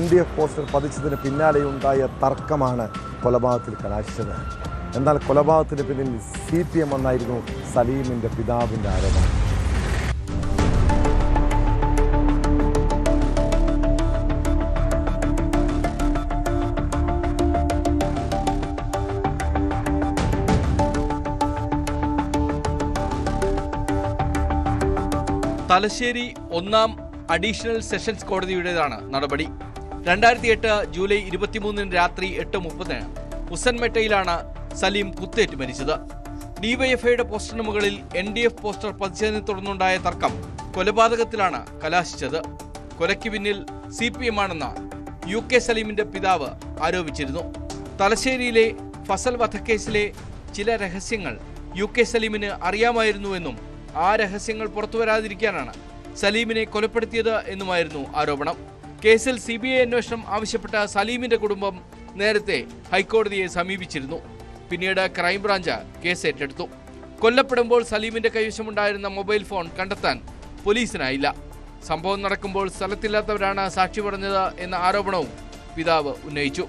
NDF പോസ്റ്റർ പതിച്ചതിന് പിന്നാലെയുണ്ടായ തർക്കമാണ് കൊലപാതകത്തിൽ കലാശിച്ചത്. എന്നാൽ കൊലപാതകത്തിന് പിന്നിൽ CPM എന്നായിരുന്നു സലീമിൻ്റെ പിതാവിൻ്റെ ആരോപണം. തലശ്ശേരി 1ാം അഡീഷണൽ സെഷൻസ് കോടതിയുടേതാണ് നടപടി. 2008 ജൂലൈ 23 രാത്രി 8:30 ഉസൻമെട്ടയിലാണ് സലീം കുത്തേറ്റ് മരിച്ചത്. DYFIയുടെ പോസ്റ്ററിന് മുകളിൽ NDF പോസ്റ്റർ പതിച്ചതിനെ തുടർന്നുണ്ടായ തർക്കം കൊലപാതകത്തിലാണ് കലാശിച്ചത്. കൊലയ്ക്ക് പിന്നിൽ CPM ആണെന്ന് UK സലീമിന്റെ പിതാവ് ആരോപിച്ചിരുന്നു. തലശ്ശേരിയിലെ ഫസൽ വധക്കേസിലെ ചില രഹസ്യങ്ങൾ UK സലീമിന് അറിയാമായിരുന്നുവെന്നും ആ രഹസ്യങ്ങൾ പുറത്തുവരാതിരിക്കാനാണ് സലീമിനെ കൊലപ്പെടുത്തിയത് എന്നുമായിരുന്നു ആരോപണം. കേസിൽ CBI അന്വേഷണം ആവശ്യപ്പെട്ട സലീമിന്റെ കുടുംബം നേരത്തെ ഹൈക്കോടതിയെ സമീപിച്ചിരുന്നു. പിന്നീട് ക്രൈംബ്രാഞ്ച് കേസ് ഏറ്റെടുത്തു. കൊല്ലപ്പെടുമ്പോൾ സലീമിന്റെ കൈവശമുണ്ടായിരുന്ന മൊബൈൽ ഫോൺ കണ്ടെത്താൻ പോലീസിനായില്ല. സംഭവം നടക്കുമ്പോൾ സ്ഥലത്തില്ലാത്തവരാണ് സാക്ഷി പറഞ്ഞത് എന്ന ആരോപണവും പിതാവ് ഉന്നയിച്ചു.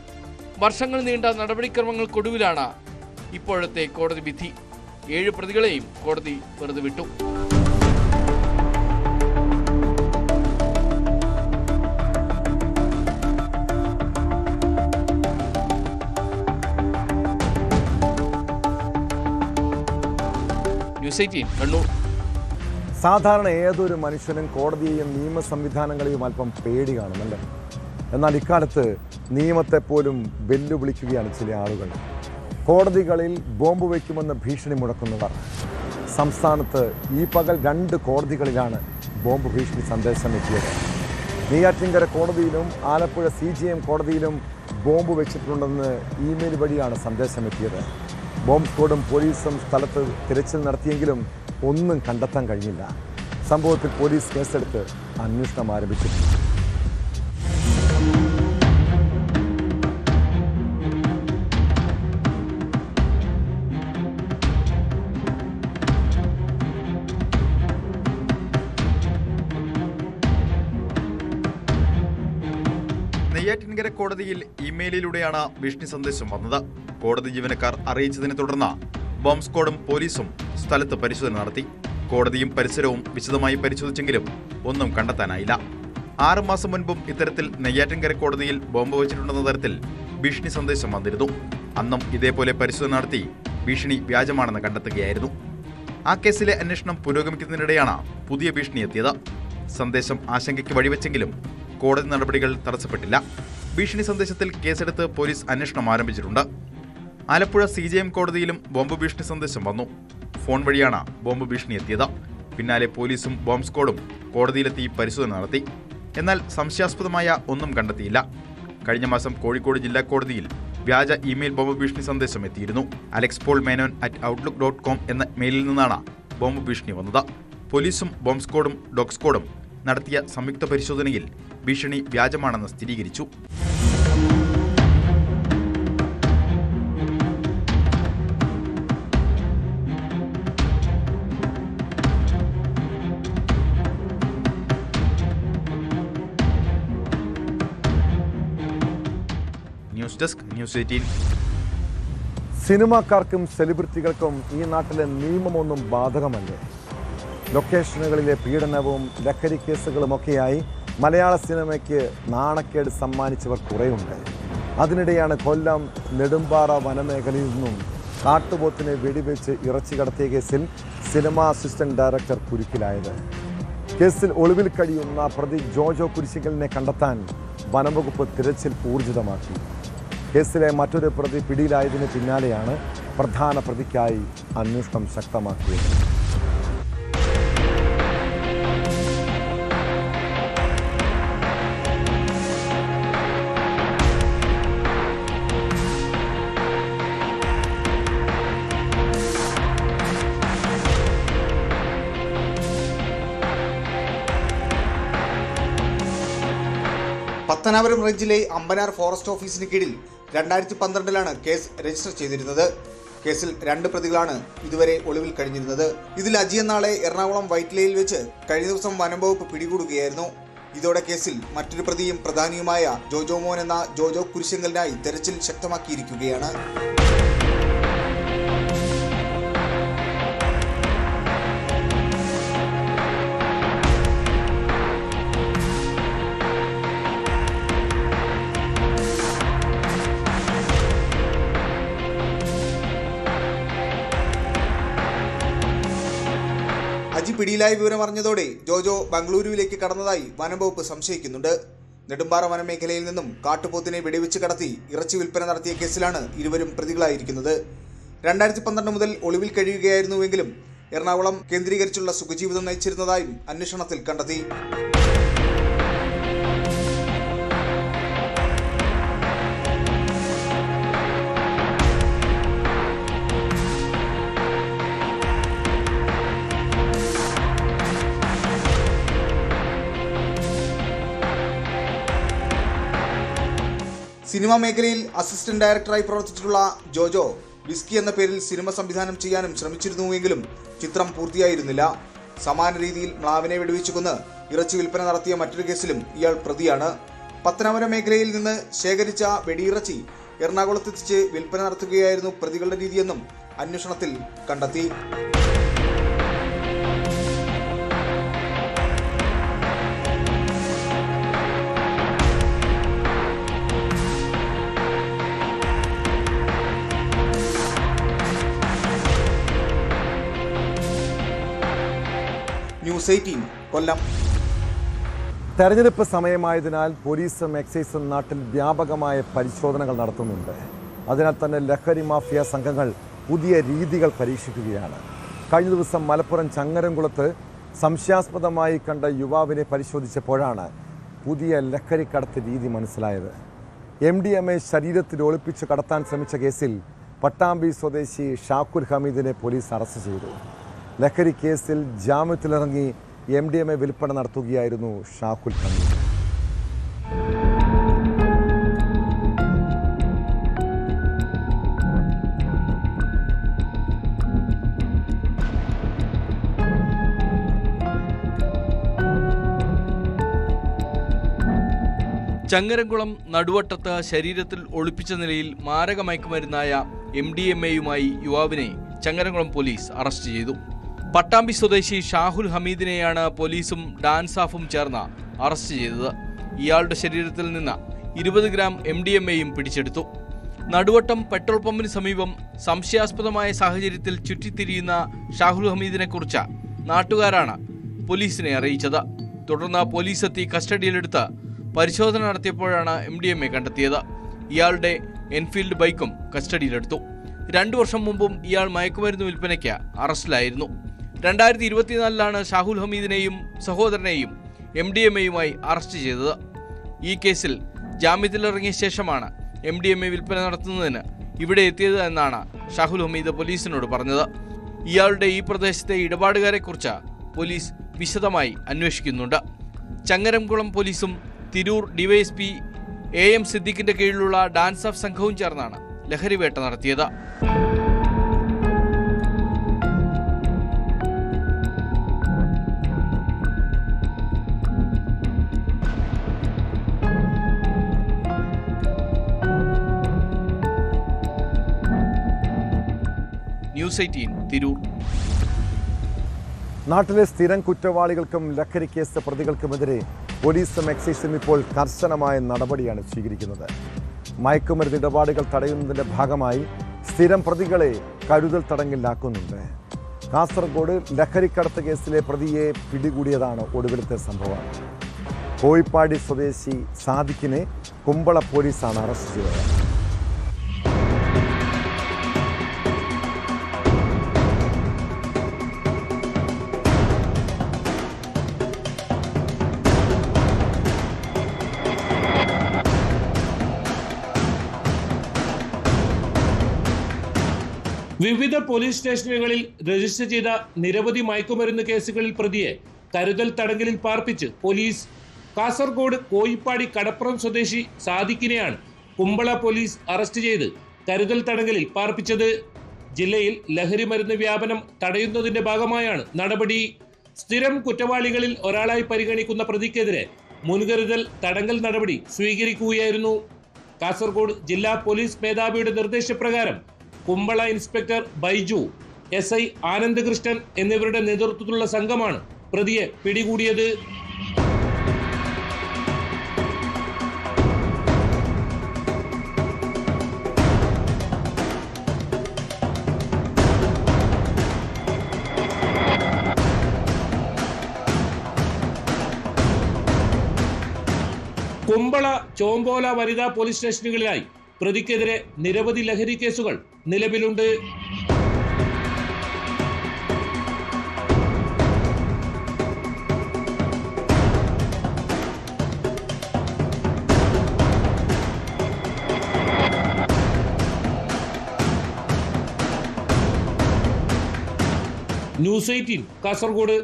വർഷങ്ങൾ നീണ്ട നടപടിക്രമങ്ങൾക്കൊടുവിലാണ് ഇപ്പോഴത്തെ കോടതി വിധി. 7 പ്രതികളെയും കോടതി വെറുതെ വിട്ടു. ന്യൂസ് 18 കണ്ണൂർ. സാധാരണ ഏതൊരു മനുഷ്യനും കോടതിയെയും നിയമ സംവിധാനങ്ങളെയും അല്പം പേടി കാണുമല്ലേ? എന്നാൽ ഇക്കാലത്ത് നിയമത്തെ പോലും വെല്ലുവിളിക്കുകയാണ് ചില ആളുകൾ. കോടതികളിൽ ബോംബ് വയ്ക്കുമെന്ന് ഭീഷണി മുഴക്കുന്നവർ. സംസ്ഥാനത്ത് ഈ പകൽ 2 കോടതികളിലാണ് ബോംബ് ഭീഷണി സന്ദേശം എത്തിയത്. നെയ്യാറ്റിൻകര കോടതിയിലും ആലപ്പുഴ CJM കോടതിയിലും ബോംബ് വെച്ചിട്ടുണ്ടെന്ന് ഇമെയിൽ വഴിയാണ് സന്ദേശം എത്തിയത്. ബോംബ് സ്ക്വാഡും പോലീസും സ്ഥലത്ത് തിരച്ചിൽ നടത്തിയെങ്കിലും ഒന്നും കണ്ടെത്താൻ കഴിഞ്ഞില്ല. സംഭവത്തിൽ പോലീസ് കേസെടുത്ത് അന്വേഷണം ആരംഭിച്ചിട്ടുണ്ട്. നെയ്യാറ്റിൻകര കോടതിയിൽ ഇമെയിലിലൂടെയാണ് ഭീഷണി സന്ദേശം വന്നത്. കോടതി ജീവനക്കാർ അറിയിച്ചതിനെ തുടർന്ന് ബോംബ് സ്ക്വാഡും പോലീസും സ്ഥലത്ത് പരിശോധന നടത്തി. കോടതിയും പരിസരവും വിശദമായി പരിശോധിച്ചെങ്കിലും ഒന്നും കണ്ടെത്താനായില്ല. 6 മാസം മുൻപും ഇത്തരത്തിൽ നെയ്യാറ്റിൻകര കോടതിയിൽ ബോംബ് വെച്ചിട്ടുണ്ടെന്ന തരത്തിൽ ഭീഷണി സന്ദേശം വന്നിരുന്നു. അന്നും ഇതേപോലെ പരിശോധന നടത്തി ഭീഷണി വ്യാജമാണെന്ന് കണ്ടെത്തുകയായിരുന്നു. ആ കേസിലെ അന്വേഷണം പുരോഗമിക്കുന്നതിനിടെയാണ് പുതിയ ഭീഷണി എത്തിയത്. സന്ദേശം ആശങ്കയ്ക്ക് വഴിവെച്ചെങ്കിലും കോടതി നടപടികൾ തടസ്സപ്പെട്ടില്ല. ഭീഷണി സന്ദേശത്തിൽ കേസെടുത്ത് പോലീസ് അന്വേഷണം ആരംഭിച്ചിട്ടുണ്ട്. ആലപ്പുഴ CJM കോടതിയിലും ബോംബ് ഭീഷണി സന്ദേശം വന്നു. ഫോൺ വഴിയാണ് ബോംബ് ഭീഷണി എത്തിയത്. പിന്നാലെ പോലീസും ബോംബ് സ്ക്വാഡും കോടതിയിലെത്തി പരിശോധന നടത്തി. എന്നാൽ സംശയാസ്പദമായ ഒന്നും കണ്ടെത്തിയില്ല. കഴിഞ്ഞ മാസം കോഴിക്കോട് ജില്ലാ കോടതിയിൽ വ്യാജ ഇമെയിൽ ബോംബ് ഭീഷണി സന്ദേശം എത്തിയിരുന്നു. alexpaulmenon@outlook.com എന്ന മെയിലിൽ നിന്നാണ് ബോംബ് ഭീഷണി വന്നത്. പോലീസും ബോംബ് സ്ക്വാഡും ഡോഗ് സ്ക്വാഡും നടത്തിയ സംയുക്ത പരിശോധനയിൽ ഭീഷണി വ്യാജമാണെന്ന് സ്ഥിരീകരിച്ചു. News desk news 18. സിനിമാക്കാർക്കും സെലിബ്രിറ്റികൾക്കും ഈ നാട്ടിലെ നിയമമൊന്നും ബാധകമല്ലേ? ലൊക്കേഷനുകളിലെ പീഡനവും ലഹരി കേസുകളുമൊക്കെയായി മലയാള സിനിമയ്ക്ക് നാണക്കേട് സമ്മാനിച്ചവർ കുറേയുണ്ട്. അതിനിടെയാണ് കൊല്ലം നെടുമ്പാറ വനമേഖലയിൽ നിന്നും കാട്ടുപോത്തിനെ വെടിവെച്ച് ഇറച്ചി കടത്തിയ കേസിൽ സിനിമാ അസിസ്റ്റന്റ് ഡയറക്ടർ കുരുക്കിലായത്. കേസിൽ ഒളിവിൽ കഴിയുന്ന പ്രതി ജോജോ കുരിശിക്കലിനെ കണ്ടെത്താൻ വനംവകുപ്പ് തിരച്ചിൽ ഊർജിതമാക്കി. കേസിലെ മറ്റൊരു പ്രതി പിടിയിലായതിന് പിന്നാലെയാണ് പ്രധാന പ്രതിക്കായി അന്വേഷണം ശക്തമാക്കിയത്. പത്തനാപുരം റേഞ്ചിലെ അമ്പനാർ ഫോറസ്റ്റ് ഓഫീസിന് കീഴിൽ 2012 കേസ് രജിസ്റ്റർ ചെയ്തിരുന്നത്. കേസിൽ 2 പ്രതികളാണ് ഇതുവരെ ഒളിവിൽ കഴിഞ്ഞിരുന്നത്. ഇതിൽ അജി എന്നാളെ എറണാകുളം വൈറ്റ്ലയിൽ വെച്ച് കഴിഞ്ഞ ദിവസം വനം വകുപ്പ് പിടികൂടുകയായിരുന്നു. ഇതോടെ കേസിൽ മറ്റൊരു പ്രതിയും പ്രധാനിയുമായ ജോജോ മോൻ എന്ന ജോജോ കുരിശങ്കലിനായി തെരച്ചിൽ ശക്തമാക്കിയിരിക്കുകയാണ്. അജി പിടിയിലായ വിവരം അറിഞ്ഞതോടെ ജോജോ ബംഗളൂരുവിലേക്ക് കടന്നതായി വനംവകുപ്പ് സംശയിക്കുന്നുണ്ട്. നെടുമ്പാറ വനമേഖലയിൽ നിന്നും കാട്ടുപോത്തിനെ വെടിവെച്ച് കടത്തി ഇറച്ചി വിൽപ്പന നടത്തിയ കേസിലാണ് ഇരുവരും പ്രതികളായിരിക്കുന്നത്. 2012 മുതൽ ഒളിവിൽ കഴിയുകയായിരുന്നുവെങ്കിലും എറണാകുളം കേന്ദ്രീകരിച്ചുള്ള സുഖജീവിതം നയിച്ചിരുന്നതായും അന്വേഷണത്തിൽ കണ്ടെത്തി. സിനിമാ മേഖലയിൽ അസിസ്റ്റന്റ് ഡയറക്ടറായി പ്രവർത്തിച്ചിട്ടുള്ള ജോജോ വിസ്കി എന്ന പേരിൽ സിനിമ സംവിധാനം ചെയ്യാനും ശ്രമിച്ചിരുന്നുവെങ്കിലും ചിത്രം പൂർത്തിയായിരുന്നില്ല. സമാന രീതിയിൽ മ്ലാവിനെ വെടിവെച്ചു കൊന്ന് ഇറച്ചി വിൽപ്പന നടത്തിയ മറ്റൊരു കേസിലും ഇയാൾ പ്രതിയാണ്. പത്തനാപുരം മേഖലയിൽ നിന്ന് ശേഖരിച്ച വെടിയിറച്ചി എറണാകുളത്തെത്തിച്ച് വിൽപ്പന നടത്തുകയായിരുന്നു പ്രതികളുടെ രീതിയെന്നും അന്വേഷണത്തിൽ കണ്ടെത്തി. ന്യൂസ് 18 കൊല്ലം. തെരഞ്ഞെടുപ്പ് സമയമായതിനാൽ പോലീസും എക്സൈസും നാട്ടിൽ വ്യാപകമായ പരിശോധനകൾ നടത്തുന്നുണ്ട്. അതിനാൽ തന്നെ ലഹരി മാഫിയ സംഘങ്ങൾ പുതിയ രീതികൾ പരീക്ഷിക്കുകയാണ്. കഴിഞ്ഞ ദിവസം മലപ്പുറം ചങ്ങരംകുളത്ത് സംശയാസ്പദമായി കണ്ട യുവാവിനെ പരിശോധിച്ചപ്പോഴാണ് പുതിയ ലഹരിക്കടത്ത് രീതി മനസ്സിലായത്. MDMA ശരീരത്തിൽ ഒളിപ്പിച്ച് കടത്താൻ ശ്രമിച്ച കേസിൽ പട്ടാമ്പി സ്വദേശി ഷാഖുൽ ഹമീദിനെ പോലീസ് അറസ്റ്റ് ചെയ്തു. ലഹരി കേസിൽ ജാമ്യത്തിലിറങ്ങി MDMA വിൽപ്പന നടത്തുകയായിരുന്നു ഷാഖുൽ ഹമീദ്. ചങ്ങരംകുളം നടുവട്ടത്ത് ശരീരത്തിൽ ഒളിപ്പിച്ച നിലയിൽ മാരക മയക്കുമരുന്നായ MDMAയുമായി യുവാവിനെ ചങ്ങരംകുളം പോലീസ് അറസ്റ്റ് ചെയ്തു. പട്ടാമ്പി സ്വദേശി ഷാഹുൽ ഹമീദിനെയാണ് പോലീസും ഡാൻസാഫും ചേർന്ന് അറസ്റ്റ് ചെയ്തത്. ഇയാളുടെ ശരീരത്തിൽ നിന്ന് 20 ഗ്രാം MDMAയും പിടിച്ചെടുത്തു. നടുവട്ടം പെട്രോൾ പമ്പിന് സമീപം സംശയാസ്പദമായ സാഹചര്യത്തിൽ ചുറ്റിത്തിരിയുന്ന ഷാഹുൽ ഹമീദിനെക്കുറിച്ച് നാട്ടുകാരാണ് പോലീസിനെ അറിയിച്ചത്. തുടർന്ന് പോലീസ് എത്തി കസ്റ്റഡിയിലെടുത്ത് പരിശോധന നടത്തിയപ്പോഴാണ് MDMA കണ്ടെത്തിയത്. ഇയാളുടെ എൻഫീൽഡ് ബൈക്കും കസ്റ്റഡിയിലെടുത്തു. 2 വർഷം മുമ്പും ഇയാൾ മയക്കുമരുന്ന് വിൽപ്പനയ്ക്ക് അറസ്റ്റിലായിരുന്നു. 2024 ഷാഹുൽ ഹമീദിനെയും സഹോദരനെയും MDMAയുമായി അറസ്റ്റ് ചെയ്തത്. ഈ കേസിൽ ജാമ്യത്തിലിറങ്ങിയ ശേഷമാണ് MDMA വിൽപ്പന നടത്തുന്നതിന് ഇവിടെ എത്തിയത് എന്നാണ് ഷാഹുൽ ഹമീദ് പോലീസിനോട് പറഞ്ഞത്. ഇയാളുടെ ഈ പ്രദേശത്തെ ഇടപാടുകാരെക്കുറിച്ച് പോലീസ് വിശദമായി അന്വേഷിക്കുന്നുണ്ട്. ചങ്ങരംകുളം പോലീസും തിരൂർ DYSP AM സിദ്ദിഖിന്റെ കീഴിലുള്ള ഡാൻസ് ഓഫ് സംഘവും ചേർന്നാണ് ലഹരിവേട്ട നടത്തിയത്. ന്യൂസ് 18 തിരൂർ. നാട്ടിലെ സ്ഥിരം കുറ്റവാളികൾക്കും ലഹരി കേസ് പ്രതികൾക്കുമെതിരെ പോലീസും എക്സൈസും ഇപ്പോൾ കർശനമായ നടപടിയാണ് സ്വീകരിക്കുന്നത്. മയക്കുമരുന്ന് ഇടപാടുകൾ തടയുന്നതിൻ്റെ ഭാഗമായി സ്ഥിരം പ്രതികളെ കരുതൽ തടങ്കലിലാക്കുന്നുണ്ട്. കാസർഗോഡ് ലഹരിക്കടത്ത് കേസിലെ പ്രതിയെ പിടികൂടിയതാണ് ഒടുവിലത്തെ സംഭവം. കോയിപ്പാടി സ്വദേശി സാദിഖിനെ കുമ്പള പോലീസാണ് അറസ്റ്റ് ചെയ്തത്. വിവിധ പോലീസ് സ്റ്റേഷനുകളിൽ രജിസ്റ്റർ ചെയ്ത നിരവധി മയക്കുമരുന്ന് കേസുകളിൽ പ്രതിയെ കരുതൽ തടങ്കലിൽ പാർപ്പിച്ച് പോലീസ്. കാസർഗോഡ് കോയിപ്പാടി കടപ്പുറം സ്വദേശി സാദിഖിനെയാണ് കുമ്പള പോലീസ് അറസ്റ്റ് ചെയ്ത് കരുതൽ തടങ്കലിൽ പാർപ്പിച്ചത്. ജില്ലയിൽ ലഹരി മരുന്ന് വ്യാപനം തടയുന്നതിന്റെ ഭാഗമായാണ് നടപടി. സ്ഥിരം കുറ്റവാളികളിൽ ഒരാളായി പരിഗണിക്കുന്ന പ്രതിക്കെതിരെ മുൻകരുതൽ തടങ്കൽ നടപടി സ്വീകരിക്കുകയായിരുന്നു. കാസർഗോഡ് ജില്ലാ പോലീസ് മേധാവിയുടെ നിർദ്ദേശപ്രകാരം കുമ്പള ഇൻസ്പെക്ടർ ബൈജു, SI ആനന്ദകൃഷ്ണൻ എന്നിവരുടെ നേതൃത്വത്തിലുള്ള സംഘമാണ് പ്രതിയെ പിടികൂടിയത്. കുമ്പള, ചോമ്പോല വനിതാ പോലീസ് സ്റ്റേഷനുകളിലായി പ്രതിക്കെതിരെ നിരവധി ലഹരി കേസുകൾ നിലവിലുണ്ട്. ന്യൂസ് 18 കാസർഗോഡ്.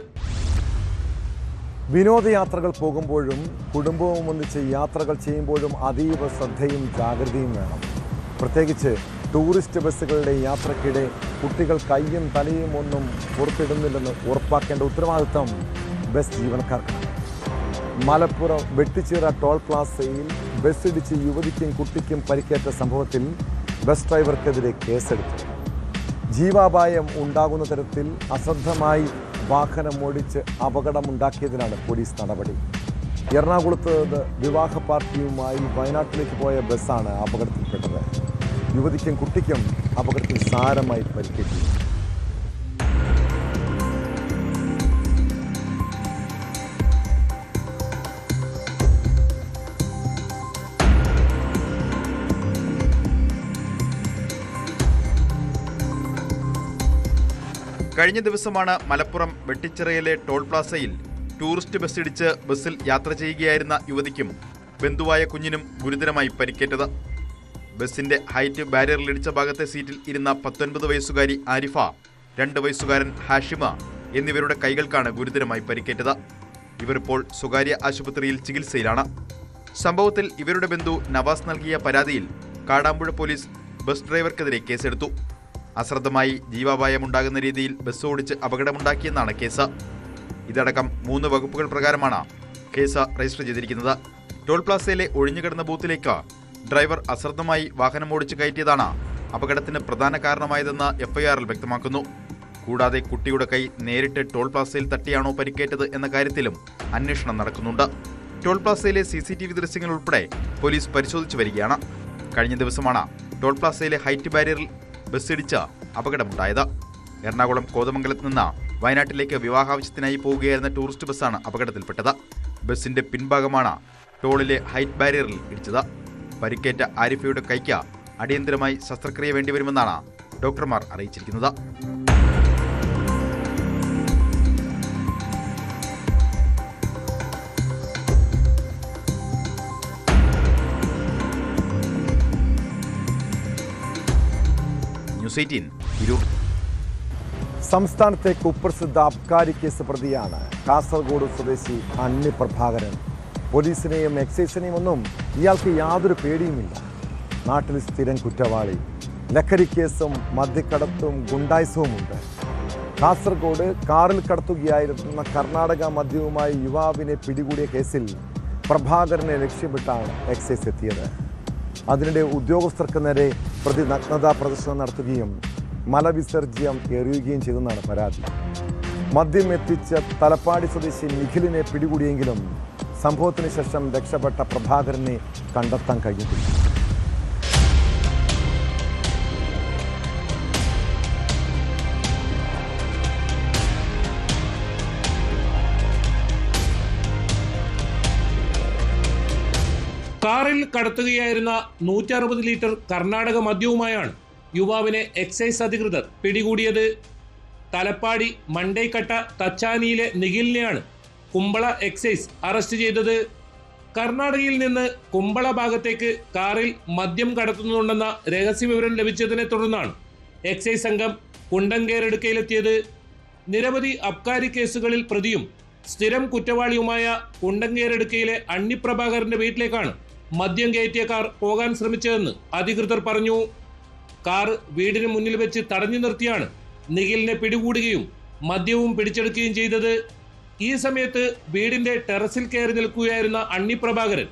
വിനോദയാത്രകൾ പോകുമ്പോഴും കുടുംബവും ഒന്നിച്ച് യാത്രകൾ ചെയ്യുമ്പോഴും അതീവ ശ്രദ്ധയും ജാഗ്രതയും വേണം. പ്രത്യേകിച്ച് ടൂറിസ്റ്റ് ബസ്സുകളുടെ യാത്രക്കിടെ കുട്ടികൾ കയ്യും തലയും ഒന്നും പുറത്തിടുന്നില്ലെന്ന് ഉറപ്പാക്കേണ്ട ഉത്തരവാദിത്തം ബസ് ജീവനക്കാർക്കാണ്. മലപ്പുറം വെട്ടിച്ചിറ ടോൾ പ്ലാസയിൽ ബസ്സിടിച്ച് യുവതിക്കും കുട്ടിക്കും പരിക്കേറ്റ സംഭവത്തിൽ ബസ് ഡ്രൈവർക്കെതിരെ കേസെടുത്തു. ജീവാപായം ഉണ്ടാകുന്ന തരത്തിൽ അശ്രദ്ധമായി വാഹനം ഓടിച്ച് അപകടമുണ്ടാക്കിയതിനാണ് പോലീസ് നടപടി. എറണാകുളത്ത് വിവാഹ പാർട്ടിയുമായി വയനാട്ടിലേക്ക് പോയ ബസ്സാണ് അപകടത്തിൽപ്പെട്ടത്. യുവതിക്കും കുട്ടിക്കും അപകടത്തിൽ സാരമായി പരിക്കേറ്റു. കഴിഞ്ഞ ദിവസമാണ് മലപ്പുറം വെട്ടിച്ചിറയിലെ ടോൾ പ്ലാസയിൽ ടൂറിസ്റ്റ് ബസ് ഇടിച്ച് ബസ്സിൽ യാത്ര ചെയ്യുകയായിരുന്ന യുവതിക്കും ബന്ധുവായ കുഞ്ഞിനും ഗുരുതരമായി പരിക്കേറ്റത്. ബസിന്റെ ഹൈറ്റ് ബാരിയറിലിടിച്ച ഭാഗത്തെ സീറ്റിൽ ഇരുന്ന 19 വയസ്സുകാരി ആരിഫ, 2 വയസ്സുകാരൻ ഹാഷിമ എന്നിവരുടെ കൈകൾക്കാണ് ഗുരുതരമായി പരിക്കേറ്റത്. ഇവരിപ്പോൾ സ്വകാര്യ ആശുപത്രിയിൽ ചികിത്സയിലാണ്. സംഭവത്തിൽ ഇവരുടെ ബന്ധു നവാസ് നൽകിയ പരാതിയിൽ കാടാമ്പുഴ പോലീസ് ബസ് ഡ്രൈവർക്കെതിരെ കേസെടുത്തു. അശ്രദ്ധമായി ജീവാപായമുണ്ടാകുന്ന രീതിയിൽ ബസ് ഓടിച്ച് അപകടമുണ്ടാക്കിയെന്നാണ് കേസ്. ഇതടക്കം 3 വകുപ്പുകൾ പ്രകാരമാണ് കേസ് രജിസ്റ്റർ ചെയ്തിരിക്കുന്നത്. ടോൾ പ്ലാസയിലെ ഒഴിഞ്ഞുകിടന്ന ബൂത്തിലേക്ക് ഡ്രൈവർ അശ്രദ്ധമായി വാഹനം ഓടിച്ച് കയറ്റിയതാണ് അപകടത്തിന് പ്രധാന കാരണമായതെന്ന് എഫ്ഐആറിൽ വ്യക്തമാക്കുന്നു. കൂടാതെ കുട്ടിയുടെ കൈ നേരിട്ട് ടോൾ പ്ലാസയിൽ തട്ടിയാണോ പരിക്കേറ്റത് എന്ന കാര്യത്തിലും അന്വേഷണം നടക്കുന്നുണ്ട്. ടോൾ പ്ലാസയിലെ CCTV ദൃശ്യങ്ങൾ ഉൾപ്പെടെ പോലീസ് പരിശോധിച്ചു വരികയാണ്. കഴിഞ്ഞ ദിവസമാണ് ടോൾ പ്ലാസയിലെ ഹൈറ്റ് ബാരിയറിൽ ബസ്സിടിച്ച് അപകടമുണ്ടായത്. എറണാകുളം കോതമംഗലത്ത് നിന്ന് വയനാട്ടിലേക്ക് വിവാഹാവശ്യത്തിനായി പോവുകയായിരുന്ന ടൂറിസ്റ്റ് ബസ്സാണ് അപകടത്തിൽപ്പെട്ടത്. ബസ്സിന്റെ പിൻഭാഗമാണ് ടോളിലെ ഹൈറ്റ് ബാരിയറിൽ ഇടിച്ചത്. പരിക്കേറ്റ ആരിഫയുടെ കൈക്ക് അടിയന്തരമായി ശസ്ത്രക്രിയ വേണ്ടിവരുമെന്നാണ് ഡോക്ടർമാർ അറിയിച്ചിരിക്കുന്നത്. ന്യൂസ് 18 തിരൂർ. സംസ്ഥാനത്തെ കുപ്രസിദ്ധ അബ്കാരി കേസ് പ്രതിയാണ് കാസർഗോഡ് സ്വദേശി അന്നി പ്രഭാകരൻ. പോലീസിനെയും എക്സൈസിനെയും ഒന്നും ഇയാൾക്ക് യാതൊരു പേടിയുമില്ല. നാട്ടിൽ സ്ഥിരം കുറ്റവാളി. ലഹരി കേസും മദ്യക്കടത്തും ഗുണ്ടായിസവുമുണ്ട്. കാസർഗോഡ് കാറിൽ കടത്തുകയായിരുന്ന കർണാടക മദ്യവുമായി യുവാവിനെ പിടികൂടിയ കേസിൽ പ്രഭാകരനെ ലക്ഷ്യമിട്ടാണ് എക്സൈസ് എത്തിയത്. അതിനിടെ ഉദ്യോഗസ്ഥർക്ക് നേരെ പ്രതി നഗ്നതാ പ്രദർശനം നടത്തുകയും മലവിസർജ്യം എറിയുകയും ചെയ്തെന്നാണ് പരാതി. മദ്യം എത്തിച്ച തലപ്പാടി സ്വദേശി നിഖിലിനെ പിടികൂടിയെങ്കിലും സംഭവത്തിന് ശേഷം രക്ഷപ്പെട്ട പ്രഭാകരനെ കണ്ടെത്താൻ കഴിഞ്ഞിട്ടില്ല. കാറിൽ കടത്തുകയായിരുന്ന 160 ലിറ്റർ കർണാടക മദ്യവുമായാണ് യുവാവിനെ എക്സൈസ് അധികൃതർ പിടികൂടിയത്. തലപ്പാടി മണ്ടൈക്കട്ട തച്ചാനിയിലെ നിഖിലിനെയാണ് കുമ്പള എക്സൈസ് അറസ്റ്റ് ചെയ്തത്. കർണാടകയിൽ നിന്ന് കുമ്പള ഭാഗത്തേക്ക് കാറിൽ മദ്യം കടത്തുന്നുണ്ടെന്ന രഹസ്യവിവരം ലഭിച്ചതിനെ തുടർന്നാണ് എക്സൈസ് സംഘം കുണ്ടങ്കേരെടുക്കയിലെത്തിയത്. നിരവധി അബ്കാരി കേസുകളിൽ പ്രതിയും സ്ഥിരം കുറ്റവാളിയുമായ കുണ്ടങ്കേരെടുക്കയിലെ അന്നി പ്രഭാകരന്റെ വീട്ടിലേക്കാണ് മദ്യം കയറ്റിയ കാർ പോകാൻ ശ്രമിച്ചതെന്ന് അധികൃതർ പറഞ്ഞു. കാർ വീടിന് മുന്നിൽ വെച്ച് തടഞ്ഞു നിർത്തിയാണ് നിഖിലിനെ പിടികൂടുകയും മദ്യവും പിടിച്ചെടുക്കുകയും ചെയ്തത്. ഈ സമയത്ത് വീടിന്റെ ടെറസിൽ കയറി നിൽക്കുകയായിരുന്ന അന്നി പ്രഭാകരൻ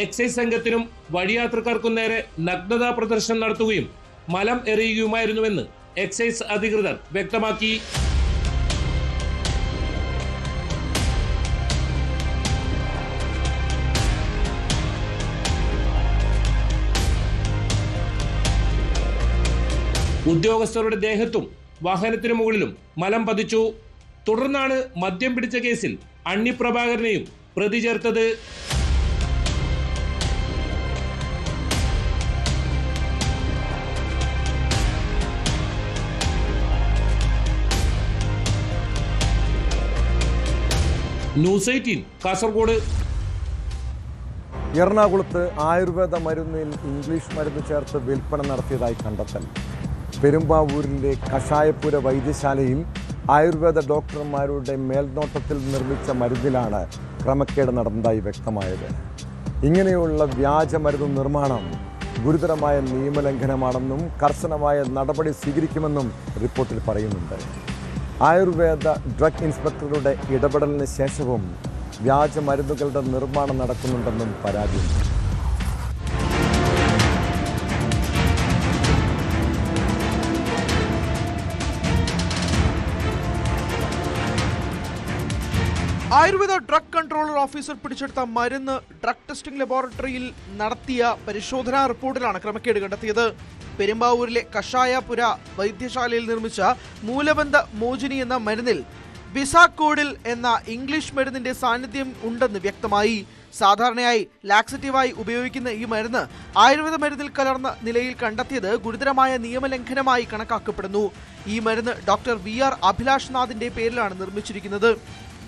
എക്സൈസ് സംഘത്തിനും വഴിയാത്രക്കാർക്കും നേരെ നഗ്നതാ പ്രദർശനം നടത്തുകയും മലം എറിയുകയുമായിരുന്നുവെന്ന് എക്സൈസ് അധികൃതർ വ്യക്തമാക്കി. ഉദ്യോഗസ്ഥരുടെ ദേഹത്തും വാഹനത്തിനു മുകളിലും മലം പതിച്ചു. തുടർന്നാണ് മദ്യം പിടിച്ച കേസിൽ അന്നി പ്രഭാകരനെയും പ്രതി ചേർത്തത്. ന്യൂസ് 18 കാസർഗോഡ്. എറണാകുളത്ത് ആയുർവേദ മരുന്നിൽ ഇംഗ്ലീഷ് മരുന്ന് ചേർത്ത് വിൽപ്പന നടത്തിയതായി കണ്ടെത്തൽ. പെരുമ്പാവൂരിലെ കഷായപ്പുര വൈദ്യശാലയിൽ ആയുർവേദ ഡോക്ടർമാരുടെ മേൽനോട്ടത്തിൽ നിർമ്മിച്ച മരുന്നിലാണ് ക്രമക്കേട് നടന്നതായി വ്യക്തമായത്. ഇങ്ങനെയുള്ള വ്യാജ മരുന്ന് നിർമ്മാണം ഗുരുതരമായ നിയമലംഘനമാണെന്നും കർശനമായ നടപടി സ്വീകരിക്കുമെന്നും റിപ്പോർട്ടിൽ പറയുന്നുണ്ട്. ആയുർവേദ ഡ്രഗ് ഇൻസ്പെക്ടറുടെ ഇടപെടലിന് ശേഷവും വ്യാജ മരുന്നുകളുടെ നിർമ്മാണം നടക്കുന്നുണ്ടെന്നും പരാതിയുണ്ട്. ആയുർവേദ ഡ്രഗ് കൺട്രോളർ ഓഫീസർ പിടിച്ചെടുത്ത മരുന്ന് ഡ്രഗ് ടെസ്റ്റിംഗ് ലബോറട്ടറിയിൽ നടത്തിയ പരിശോധനാ റിപ്പോർട്ടിലാണ് ക്രമക്കേട് കണ്ടെത്തിയത്. പെരുമ്പാവൂരിലെ കഷായപുര വൈദ്യശാലയിൽ നിർമ്മിച്ച മൂലബന്ധ മോചിനി എന്ന മരുന്നിൽ ബിസാക്കോഡിൽ എന്ന ഇംഗ്ലീഷ് മരുന്നിന്റെ സാന്നിധ്യം ഉണ്ടെന്ന് വ്യക്തമായി. സാധാരണയായി ലാക്സറ്റീവായി ഉപയോഗിക്കുന്ന ഈ മരുന്ന് ആയുർവേദ മരുന്നിൽ കലർന്ന നിലയിൽ കണ്ടെത്തിയത് ഗുരുതരമായ നിയമലംഘനമായി കണക്കാക്കപ്പെടുന്നു. ഈ മരുന്ന് ഡോക്ടർ VR അഭിലാഷ് നാഥിന്റെ പേരിലാണ് നിർമ്മിച്ചിരിക്കുന്നത്.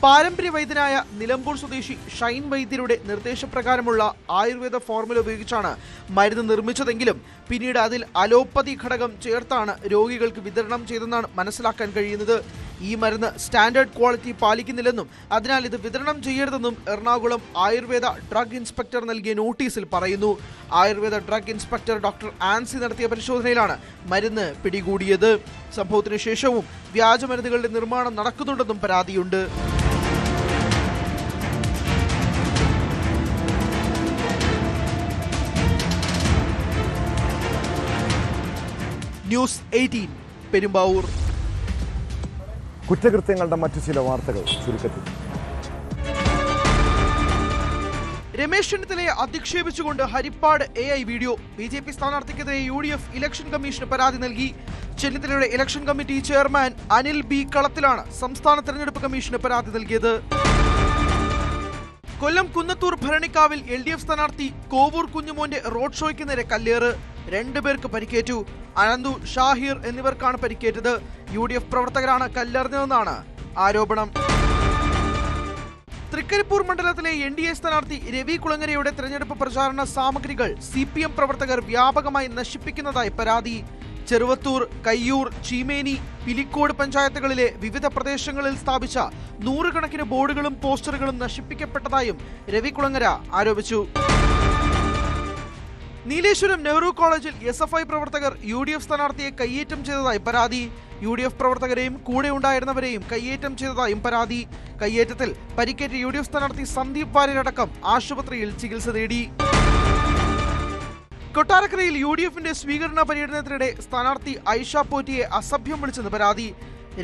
പാരമ്പര്യ വൈദ്യനായ നിലമ്പൂർ സ്വദേശി ഷൈൻ വൈദ്യരുടെ നിർദ്ദേശപ്രകാരമുള്ള ആയുർവേദ ഫോർമുല ഉപയോഗിച്ചാണ് മരുന്ന് നിർമ്മിച്ചതെങ്കിലും പിന്നീട് അതിൽ അലോപ്പതി ഘടകം ചേർത്താണ് രോഗികൾക്ക് വിതരണം ചെയ്തെന്നാണ് മനസ്സിലാക്കാൻ കഴിയുന്നത്. ഈ മരുന്ന് സ്റ്റാൻഡേർഡ് ക്വാളിറ്റി പാലിക്കുന്നില്ലെന്നും അതിനാൽ ഇത് വിതരണം ചെയ്യരുതെന്നും എറണാകുളം ആയുർവേദ ഡ്രഗ് ഇൻസ്പെക്ടർ നൽകിയ നോട്ടീസിൽ പറയുന്നു. Ayurveda drug inspector doctor Ancy നടത്തിയ പരിശോധനയിലാണ് മരുന്ന് പിടികൂടിയത്. സംഭവത്തിന് ശേഷവും വ്യാജമരുന്നുകളുടെ നിർമ്മാണം നടക്കുന്നുണ്ടെന്നും പരാതിയുണ്ട്. ന്യൂസ് 18 പെരുമ്പാവൂർ. കുറ്റകൃത്യങ്ങളുടെ മറ്റു ചില വാർത്തകൾ ചുരുക്കത്തിൽ. രമേശ് ചെന്നിത്തലയെ അധിക്ഷേപിച്ചുകൊണ്ട് ഹരിപ്പാട് AI വീഡിയോ. BJP സ്ഥാനാർത്ഥിക്കെതിരെ UDF ഇലക്ഷൻ കമ്മീഷന് പരാതി നൽകി. ചെന്നിത്തലയുടെ election committee chairman Anil B കളത്തിലാണ് സംസ്ഥാന തെരഞ്ഞെടുപ്പ് കമ്മീഷന് പരാതി നൽകിയത്. കൊല്ലം കുന്നത്തൂർ ഭരണിക്കാവിൽ LDF സ്ഥാനാർത്ഥി കോവൂർ കുഞ്ഞുമോന്റെ റോഡ് ഷോയ്ക്ക് നേരെ കല്ലേറ്. 2 പേർക്ക് പരിക്കേറ്റു. അനന്തു, ഷാഹിർ എന്നിവർക്കാണ് പരിക്കേറ്റത്. UDF പ്രവർത്തകരാണ് കല്ലെറിഞ്ഞതെന്നാണ് ആരോപണം. തൃക്കരിപ്പൂർ മണ്ഡലത്തിലെ NDA സ്ഥാനാർത്ഥി രവി കുളങ്ങരയുടെ തെരഞ്ഞെടുപ്പ് പ്രചാരണ സാമഗ്രികൾ CPM പ്രവർത്തകർ വ്യാപകമായി നശിപ്പിക്കുന്നതായി പരാതി. ചെറുവത്തൂർ, കയ്യൂർ, ചീമേനി, പിലിക്കോട് പഞ്ചായത്തുകളിലെ വിവിധ പ്രദേശങ്ങളിൽ സ്ഥാപിച്ച 100 കണക്കിന് ബോർഡുകളും പോസ്റ്ററുകളും നശിപ്പിക്കപ്പെട്ടതായും രവി കുളങ്ങര ആരോപിച്ചു. നീലേശ്വരം നെഹ്റു കോളേജിൽ SFI പ്രവർത്തകർ UDF സ്ഥാനാർത്ഥിയെ കയ്യേറ്റം ചെയ്തതായി പരാതി. UDF പ്രവർത്തകരെയും കൂടെ ഉണ്ടായിരുന്നവരെയും കയ്യേറ്റം ചെയ്തതായും പരാതി. കയ്യേറ്റത്തിൽ പരിക്കേറ്റ UDF സ്ഥാനാർത്ഥി സന്ദീപ് വാര്യരടക്കം ആശുപത്രിയിൽ ചികിത്സ തേടി. കൊട്ടാരക്കരയിൽ UDFന്റെ സ്വീകരണ പര്യടനത്തിനിടെ സ്ഥാനാർത്ഥി ഐഷ പോറ്റിയെ അസഭ്യം വിളിച്ചെന്ന് പരാതി.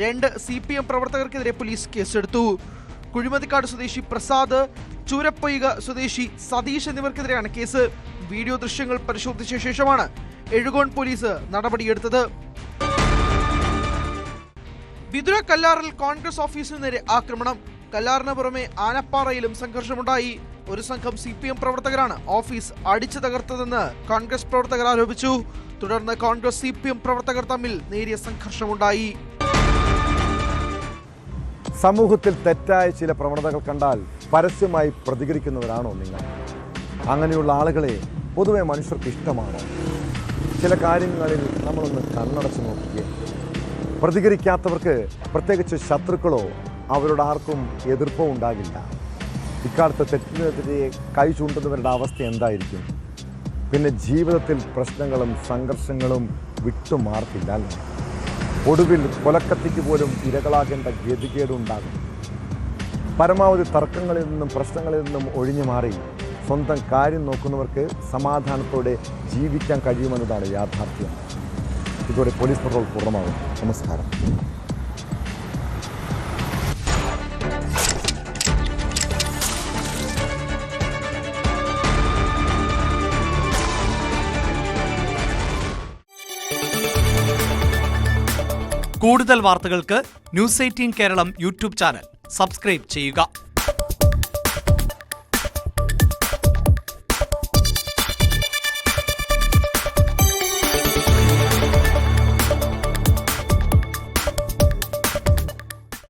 2 CPM പ്രവർത്തകർക്കെതിരെ പോലീസ് കേസെടുത്തു. കുഴിമതിക്കാട് സ്വദേശി പ്രസാദ്, ചൂരപ്പൊയ്ക സ്വദേശി സതീഷ് എന്നിവർക്കെതിരെയാണ് കേസ്. വീഡിയോ ദൃശ്യങ്ങൾ പരിശോധിച്ച ശേഷമാണ് എഴുകോൺ പോലീസ് നടപടിയെടുത്തത്. വിതുര കല്ലാറിൽ കോൺഗ്രസ് ഓഫീസിന് നേരെ ആക്രമണം. കല്ലാറിന് പുറമെ ആനപ്പാറയിലും സംഘർഷമുണ്ടായി. ഒരു സംഘം CPM പ്രവർത്തകരാണ് ഓഫീസ് അടിച്ചു തകർത്തതെന്ന് കോൺഗ്രസ് പ്രവർത്തകർ ആരോപിച്ചു. തുടർന്ന് കോൺഗ്രസ് CPM പ്രവർത്തകർ തമ്മിൽ നേരിയ സംഘർഷമുണ്ടായി. സമൂഹത്തിൽ തെറ്റായ ചില പ്രവണതകൾ കണ്ടാൽ പരസ്യമായി പ്രതികരിക്കുന്നവരാണോ നിങ്ങൾ? അങ്ങനെയുള്ള ആളുകളെ പൊതുവെ മനുഷ്യർക്ക് ഇഷ്ടമാണോ? ചില കാര്യങ്ങളിൽ നമ്മളൊന്ന് കണ്ണടച്ച് നോക്കിയേ. പ്രതികരിക്കാത്തവർക്ക്, പ്രത്യേകിച്ച് ശത്രുക്കളോ അവരോട് ആർക്കും എതിർപ്പോ ഉണ്ടാകില്ല. ഇക്കാലത്ത് തെറ്റിനെതിരെ കൈ ചൂണ്ടുന്നവരുടെ അവസ്ഥ എന്തായിരിക്കും? പിന്നെ ജീവിതത്തിൽ പ്രശ്നങ്ങളും സംഘർഷങ്ങളും വിട്ടുമാർക്കില്ല. ഒടുവിൽ കൊലക്കത്തിക്ക് പോലും ഇരകളാകേണ്ട ഗതികേടുണ്ടാകും. പരമാവധി തർക്കങ്ങളിൽ നിന്നും പ്രശ്നങ്ങളിൽ നിന്നും ഒഴിഞ്ഞു മാറി സ്വന്തം കാര്യം നോക്കുന്നവർക്ക് സമാധാനത്തോടെ ജീവിക്കാൻ കഴിയുമെന്നതാണ് യാഥാർത്ഥ്യം. ഇതോടെ പോലീസ് പട്രോൾ പൂർണ്ണമാകും. നമസ്കാരം. കൂടുതൽ വാർത്തകൾക്ക് News 18 Keralam YouTube channel subscribe ചെയ്യുക.